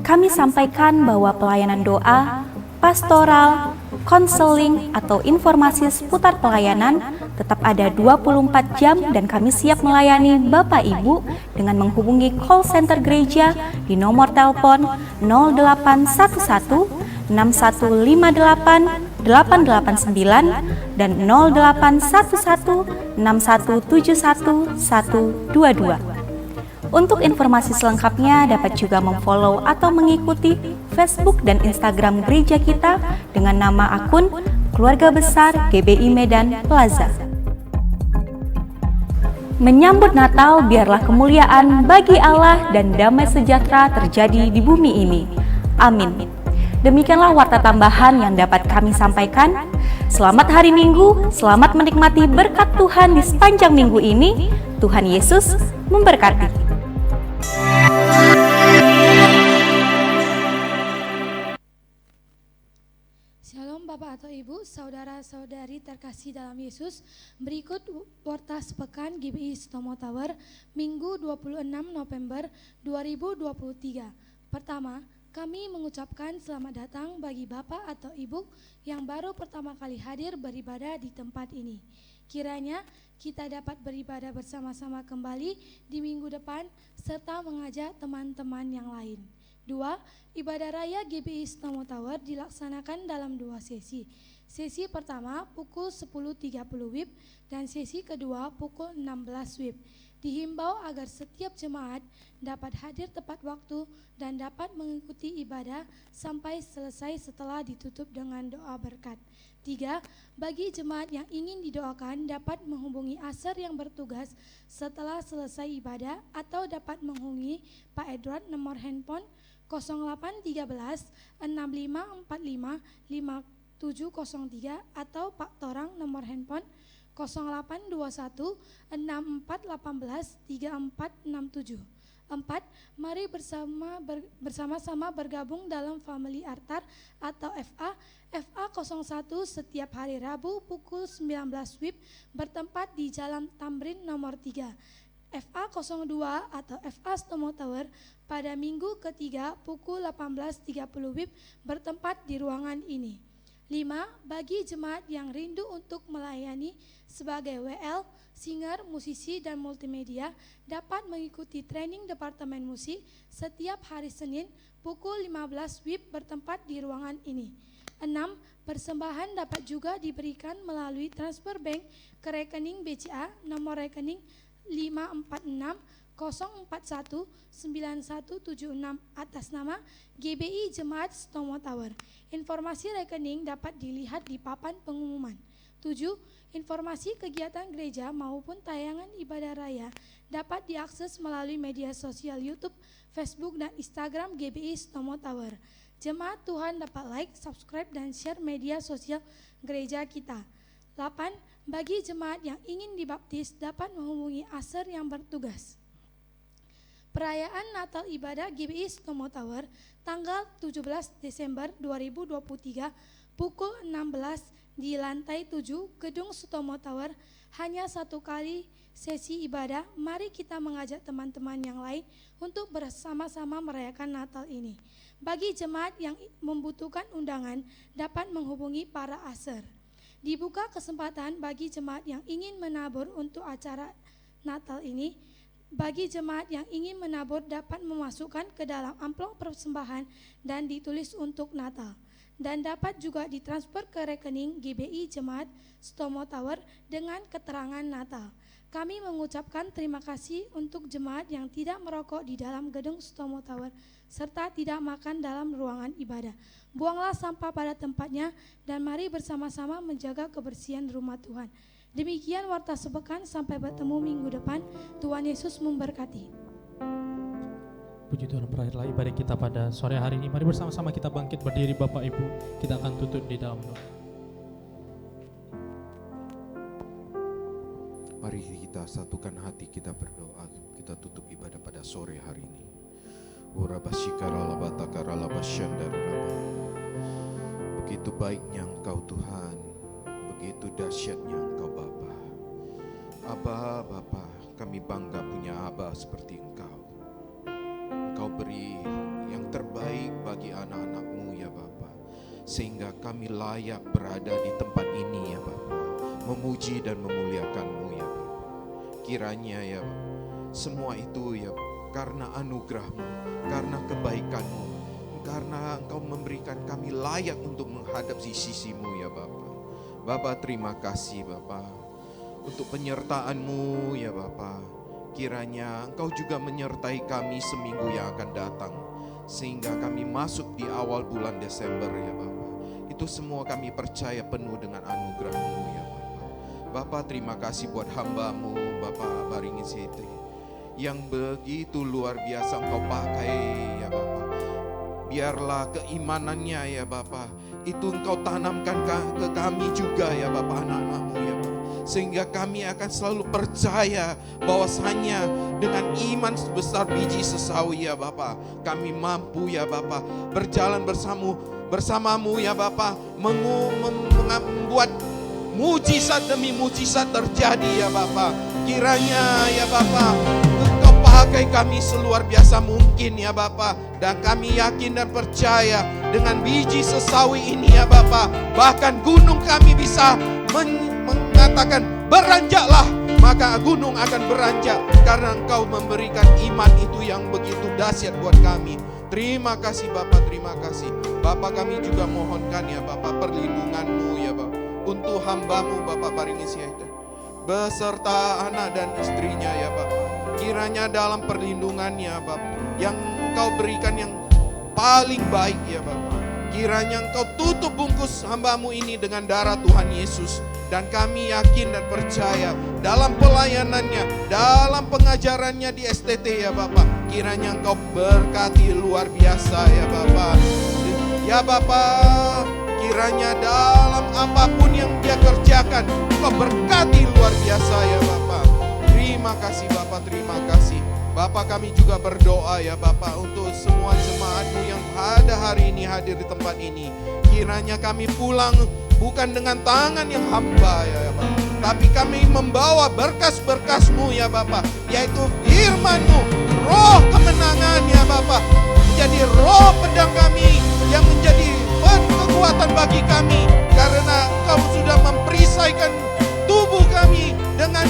Kami sampaikan bahwa pelayanan doa, pastoral, konseling, atau informasi seputar pelayanan tetap ada 24 jam dan kami siap melayani Bapak Ibu dengan menghubungi call center gereja di nomor telepon 0811 6158 889 dan 0811 6171 122. Untuk informasi selengkapnya dapat juga memfollow atau mengikuti Facebook dan Instagram gereja kita dengan nama akun Keluarga Besar GBI Medan Plaza. Menyambut Natal, biarlah kemuliaan bagi Allah dan damai sejahtera terjadi di bumi ini. Amin. Demikianlah warta tambahan yang dapat kami sampaikan. Selamat hari Minggu, selamat menikmati berkat Tuhan di sepanjang minggu ini. Tuhan Yesus memberkati. Shalom Bapak atau Ibu, saudara-saudari terkasih dalam Yesus. Berikut warta sepekan GBI Sutomo Tower Minggu 26 November 2023. Pertama, kami mengucapkan selamat datang bagi Bapak atau Ibu yang baru pertama kali hadir beribadah di tempat ini. Kiranya kita dapat beribadah bersama-sama kembali di minggu depan serta mengajak teman-teman yang lain. 2. Ibadah Raya GBI Sutomo Tower dilaksanakan dalam 2 sesi. Sesi pertama pukul 10.30 WIB dan sesi kedua pukul 16 WIB. Dihimbau agar setiap jemaat dapat hadir tepat waktu dan dapat mengikuti ibadah sampai selesai setelah ditutup dengan doa berkat. 3. Bagi jemaat yang ingin didoakan dapat menghubungi ASER yang bertugas setelah selesai ibadah atau dapat menghubungi Pak Edward nomor handphone 0813 6545 5703 atau Pak Torang nomor handphone 0821 6418 3467. 4. Mari bersama-sama bergabung dalam Family Altar atau FA. FA 01 setiap hari Rabu pukul 19 WIB bertempat di Jalan Tamrin nomor 3. FA 02 atau FA Sutomo Tower pada minggu ketiga pukul 18.30 WIB bertempat di ruangan ini. 5. Bagi jemaat yang rindu untuk melayani sebagai WL, singer, musisi, dan multimedia dapat mengikuti training Departemen Musik setiap hari Senin pukul 15 WIB bertempat di ruangan ini. 6. Persembahan dapat juga diberikan melalui transfer bank ke rekening BCA nomor rekening 546-041-9176 atas nama GBI Jemaat Setomo Tower. Informasi rekening dapat dilihat di papan pengumuman. 7. Informasi kegiatan gereja maupun tayangan ibadah raya dapat diakses melalui media sosial YouTube, Facebook, dan Instagram GBI Setomo Tower. Jemaat Tuhan dapat like, subscribe, dan share media sosial gereja kita. 8. Bagi jemaat yang ingin dibaptis dapat menghubungi Aser yang bertugas. Perayaan Natal Ibadah GBI Setomo Tower tanggal 17 Desember 2023 pukul 16 di lantai 7 Gedung Setomo Tower. Hanya satu kali sesi ibadah. Mari kita mengajak teman-teman yang lain untuk bersama-sama merayakan Natal ini. Bagi jemaat yang membutuhkan undangan dapat menghubungi para aser. Dibuka kesempatan bagi jemaat yang ingin menabur untuk acara Natal ini. Bagi jemaat yang ingin menabur dapat memasukkan ke dalam amplop persembahan dan ditulis untuk Natal. Dan dapat juga ditransfer ke rekening GBI Jemaat Setomo Tower dengan keterangan Natal. Kami mengucapkan terima kasih untuk jemaat yang tidak merokok di dalam gedung Setomo Tower serta tidak makan dalam ruangan ibadah. Buanglah sampah pada tempatnya dan mari bersama-sama menjaga kebersihan rumah Tuhan. Demikian warta sepekan, sampai bertemu minggu depan. Tuhan Yesus memberkati. Puji Tuhan, berakhirlah ibadah kita pada sore hari ini. Mari bersama-sama kita bangkit berdiri Bapak Ibu. Kita akan tutup di dalam doa. Mari kita satukan hati, kita berdoa. Kita tutup ibadah pada sore hari ini. Begitu baiknya Engkau Tuhan, begitu dahsyatnya Engkau Bapa. Abba, Bapa, kami bangga punya Abba seperti Engkau. Engkau beri yang terbaik bagi anak-anak-Mu ya Bapa, sehingga kami layak berada di tempat ini ya Bapa, memuji dan memuliakan-Mu ya Bapa. Kiranya ya Bapa, semua itu ya karena anugerah-Mu, karena kebaikan-Mu, karena Engkau memberikan kami layak untuk menghadap sisi-Mu ya Bapa. Bapa, terima kasih Bapa untuk penyertaan-Mu ya Bapa. Kiranya Engkau juga menyertai kami seminggu yang akan datang, sehingga kami masuk di awal bulan Desember ya Bapa. Itu semua kami percaya penuh dengan anugerah-Mu ya Bapa. Bapa, terima kasih buat hamba-Mu Bapa Baringin Setri, yang begitu luar biasa Engkau pakai ya Bapa. Biarlah keimanannya ya Bapa, itu Engkau tanamkan ke kami juga ya Bapa, anak-anak-Mu ya Bapa. Sehingga kami akan selalu percaya bahwasanya dengan iman sebesar biji sesawi ya Bapa, kami mampu ya Bapa berjalan bersamamu ya Bapa, membuat mujizat demi mujizat terjadi ya Bapa. Kiranya ya Bapa Engkau pakai kami seluar biasa mungkin ya Bapa, dan kami yakin dan percaya dengan biji sesawi ini ya Bapa, bahkan gunung kami bisa mengatakan beranjaklah, maka gunung akan beranjak karena Engkau memberikan iman itu yang begitu dahsyat buat kami. Terima kasih Bapa, terima kasih Bapa. Kami juga mohonkan ya Bapa perlindungan-Mu ya Bapa untuk hamba-Mu Bapa Baringin Setri beserta anak dan istrinya ya Bapa. Kiranya dalam perlindungannya Bapa yang Engkau berikan yang paling baik ya Bapa, kiranya Engkau tutup bungkus hamba-Mu ini dengan darah Tuhan Yesus. Dan kami yakin dan percaya dalam pelayanannya, dalam pengajarannya di STT ya Bapa, kiranya Engkau berkati luar biasa ya Bapa. Ya Bapa, kiranya dalam apapun yang dia kerjakan, Engkau berkati luar biasa ya Bapa. Terima kasih Bapa, terima kasih Bapa. Kami juga berdoa ya Bapa untuk semua jemaat-Mu yang pada hari ini hadir di tempat ini. Kiranya kami pulang bukan dengan tangan yang hamba ya Bapa, tapi kami membawa berkas-berkas-Mu ya Bapa, yaitu firman-Mu, roh kemenangan ya Bapa, menjadi roh pedang kami yang menjadi kekuatan bagi kami, karena Engkau sudah memperisaikan tubuh kami dengan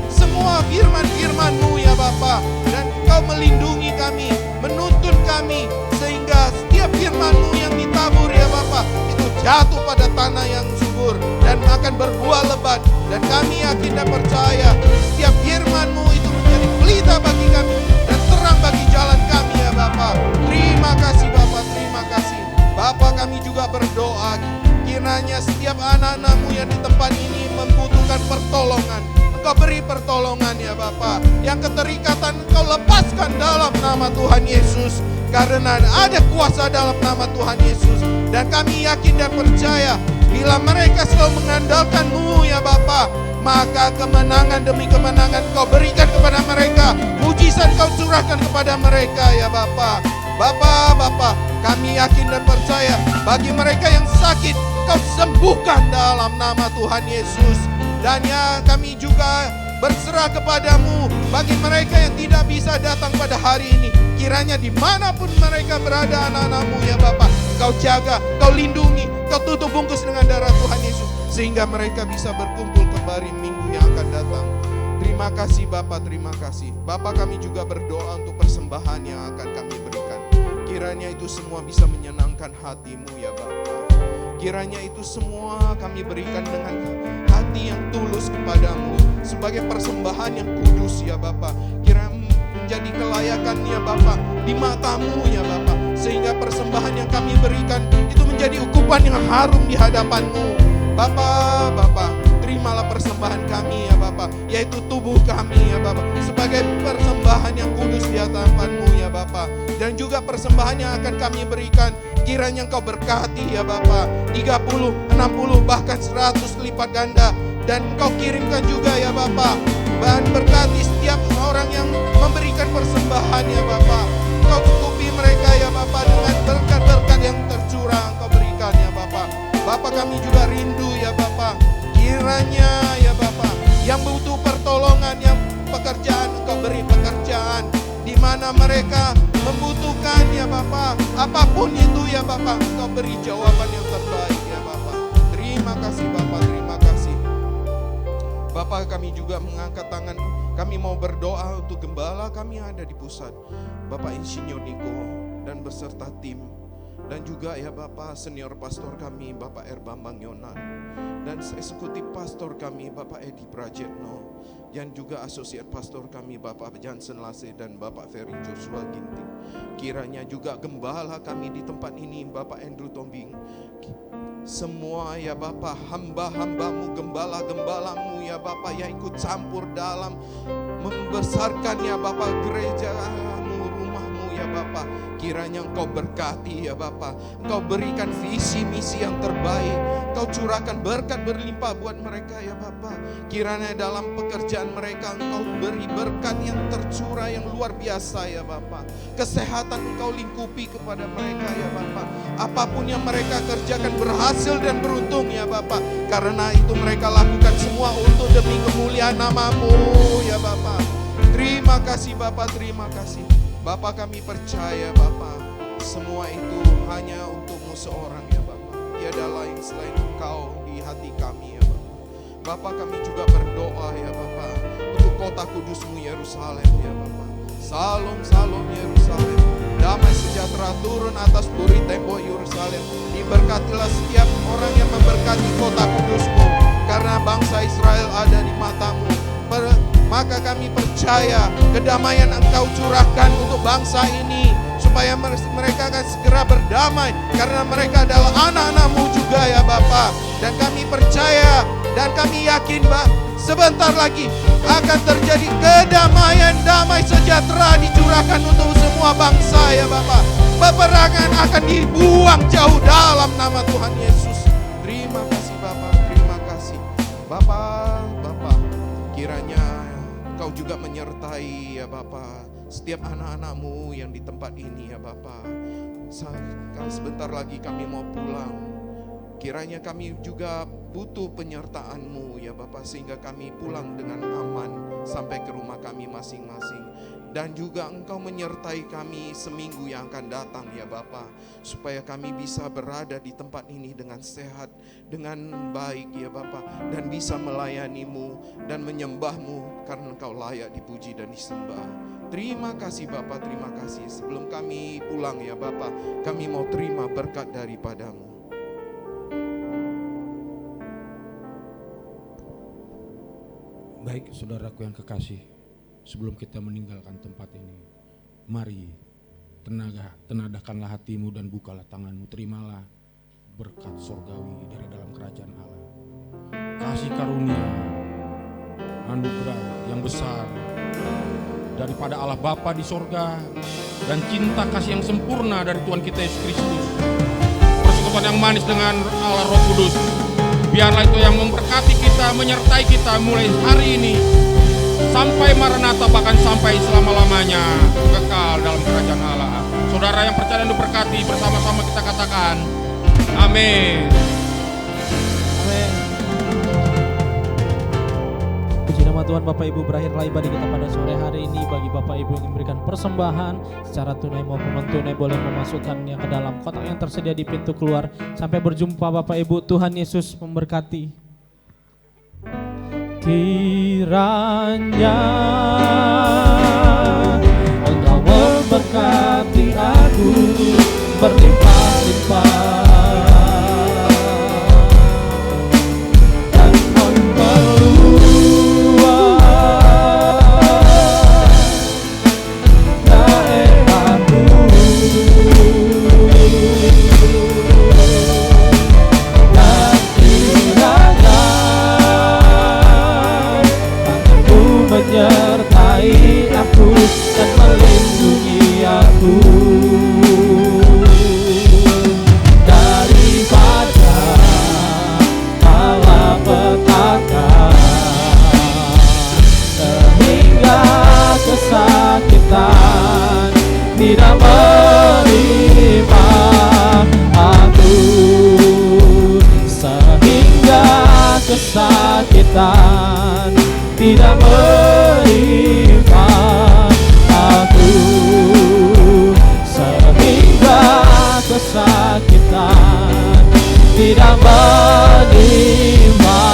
semua firman-firman-Mu ya Bapa, dan Engkau melindungi kami, menuntun kami, sehingga setiap firman-Mu yang ditabur ya Bapa itu jatuh pada tanah yang subur dan akan berbuah lebat. Dan kami yakin dan percaya setiap firman-Mu itu menjadi pelita bagi kami dan terang bagi jalan kami ya Bapa. Terima kasih Bapa, terima kasih. Bapa, kami juga berdoa kiranya setiap anak-anak-Mu yang di tempat ini membutuhkan pertolongan, Engkau beri pertolongan ya Bapa. Yang keterikatan Engkau lepaskan dalam nama Tuhan Yesus. Karena ada kuasa dalam nama Tuhan Yesus. Dan kami yakin dan percaya bila mereka selalu mengandalkan-Mu ya Bapa, maka kemenangan demi kemenangan Kau berikan kepada mereka. Mujizat Kau curahkan kepada mereka ya Bapa. Bapa, kami yakin dan percaya bagi mereka yang sakit Kau sembuhkan dalam nama Tuhan Yesus. Dan ya kami juga berserah kepadamu bagi mereka yang tidak bisa datang pada hari ini. Kiranya dimanapun mereka berada anak-anak-Mu ya Bapa, Kau jaga, Kau lindungi, Kau tutup bungkus dengan darah Tuhan Yesus, sehingga mereka bisa berkumpul kembali minggu yang akan datang. Terima kasih Bapa, terima kasih. Bapa, kami juga berdoa untuk persembahan yang akan kami berikan. Kiranya itu semua bisa menyenangkan hati-Mu ya Bapa. Kiranya itu semua kami berikan dengan hati yang tulus kepadamu sebagai persembahan yang kudus ya Bapa. Kiranya menjadi kelayakan ya Bapa di mata-Mu ya Bapa, sehingga persembahan yang kami berikan itu menjadi ukupan yang harum di hadapan-Mu. Bapa, terimalah persembahan kami ya Bapa, yaitu tubuh kami ya Bapa, sebagai persembahan yang kudus di hadapan-Mu ya Bapa. Dan juga persembahan yang akan kami berikan, kiranya Engkau berkati ya Bapa, 30, 60, bahkan 100 lipat ganda. Dan Engkau kirimkan juga ya Bapa, dan berkati setiap orang yang memberikan persembahan ya Bapa. Engkau cukupi mereka ya Bapa dengan berkat-berkat yang tercurah Engkau berikan ya Bapa. Bapa, kami juga rindu ya Bapa, kiranya ya Bapa yang butuh pertolongan, yang pekerjaan Engkau beri pekerjaan, di mana mereka membutuhkan ya Bapa, apapun itu ya Bapa, Engkau beri jawaban yang terbaik ya Bapa. Terima kasih Bapa, terima kasih. Bapa, kami juga mengangkat tangan, kami mau berdoa untuk gembala kami yang ada di pusat, Bapak Insinyur Niko dan beserta tim, dan juga ya Bapak senior pastor kami Bapak R. Bambang Yonan, dan eksekutif pastor kami Bapak Edi Prajetno, dan juga asosiat pastor kami Bapak Jansen Lase dan Bapak Ferry Joshua Ginting. Kiranya juga gembala kami di tempat ini Bapak Andrew Tombing, semua ya Bapak hamba-hambamu, gembala-gembalamu ya Bapak yang ikut campur dalam membesarkan ya Bapak gerejamu, rumahmu ya Bapak. Kiranya Engkau berkati ya Bapa, Engkau berikan visi misi yang terbaik, Engkau curahkan berkat berlimpah buat mereka ya Bapa. Kiranya dalam pekerjaan mereka Engkau beri berkat yang tercurah yang luar biasa ya Bapa. Kesehatan Engkau lingkupi kepada mereka ya Bapa. Apapun yang mereka kerjakan berhasil dan beruntung ya Bapa. Karena itu mereka lakukan semua untuk demi kemuliaan nama-Mu ya Bapa. Terima kasih Bapa, terima kasih. Bapa, kami percaya Bapa, semua itu hanya untuk-Mu seorang ya Bapa. Tiada lain selain Engkau di hati kami ya Bapa. Bapa, kami juga berdoa ya Bapa untuk kota kudus-Mu Yerusalem ya Bapa. Salam, salam Yerusalem. Damai sejahtera turun atas buri tembok Yerusalem. Diberkatilah setiap orang yang memberkati kota kudus-Mu, karena bangsa Israel ada di mata-Mu. Maka kami percaya kedamaian Engkau curahkan untuk bangsa ini, supaya mereka akan segera berdamai, karena mereka adalah anak-anak-Mu juga ya Bapa. Dan kami percaya dan kami yakin sebentar lagi akan terjadi kedamaian, damai sejahtera dicurahkan untuk semua bangsa ya Bapa. Peperangan akan dibuang jauh dalam nama Tuhan Yesus. Terima kasih Bapa, terima kasih Bapa. Kiranya Engkau juga menyertai ya Bapa setiap anak-anak-Mu yang di tempat ini ya Bapa. Sebentar lagi kami mau pulang. Kiranya kami juga butuh penyertaan-Mu ya Bapa, sehingga kami pulang dengan aman sampai ke rumah kami masing-masing. Dan juga Engkau menyertai kami seminggu yang akan datang ya Bapa, supaya kami bisa berada di tempat ini dengan sehat, dengan baik ya Bapa, dan bisa melayani-Mu dan menyembah-Mu, karena Engkau layak dipuji dan disembah. Terima kasih Bapa, terima kasih. Sebelum kami pulang ya Bapa, kami mau terima berkat daripada-Mu. Baik saudaraku yang kekasih, sebelum kita meninggalkan tempat ini, mari tenadakanlah hatimu dan bukalah tanganmu, terimalah berkat sorgawi dari dalam kerajaan Allah. Kasih karunia, anugerah yang besar daripada Allah Bapa di sorga dan cinta kasih yang sempurna dari Tuhan kita Yesus Kristus, persekutuan yang manis dengan Allah Roh Kudus, biarlah itu yang memberkati kita, menyertai kita mulai hari ini sampai Maranatha, bahkan sampai selama-lamanya kekal dalam kerajaan Allah. Saudara yang percaya dan diberkati, bersama-sama kita katakan amin. Amin. Puji nama Tuhan. Bapak Ibu, berakhirlah ibadah kita pada sore hari ini. Bagi Bapak Ibu yang memberikan persembahan secara tunai maupun non-tunai, boleh memasukkannya ke dalam kotak yang tersedia di pintu keluar. Sampai berjumpa Bapak Ibu. Tuhan Yesus memberkati. Kiranya Engkau memberkati aku berlimpah-limpah dan memperluas daerahku, dan kiranya tanganmu menyertai aku dan melindungi aku daripada malapetaka, sehingga kesakitan tidak menimpa aku, sehingga kesakitan tidak menimpa aku, sehingga kesakitan tidak menimpa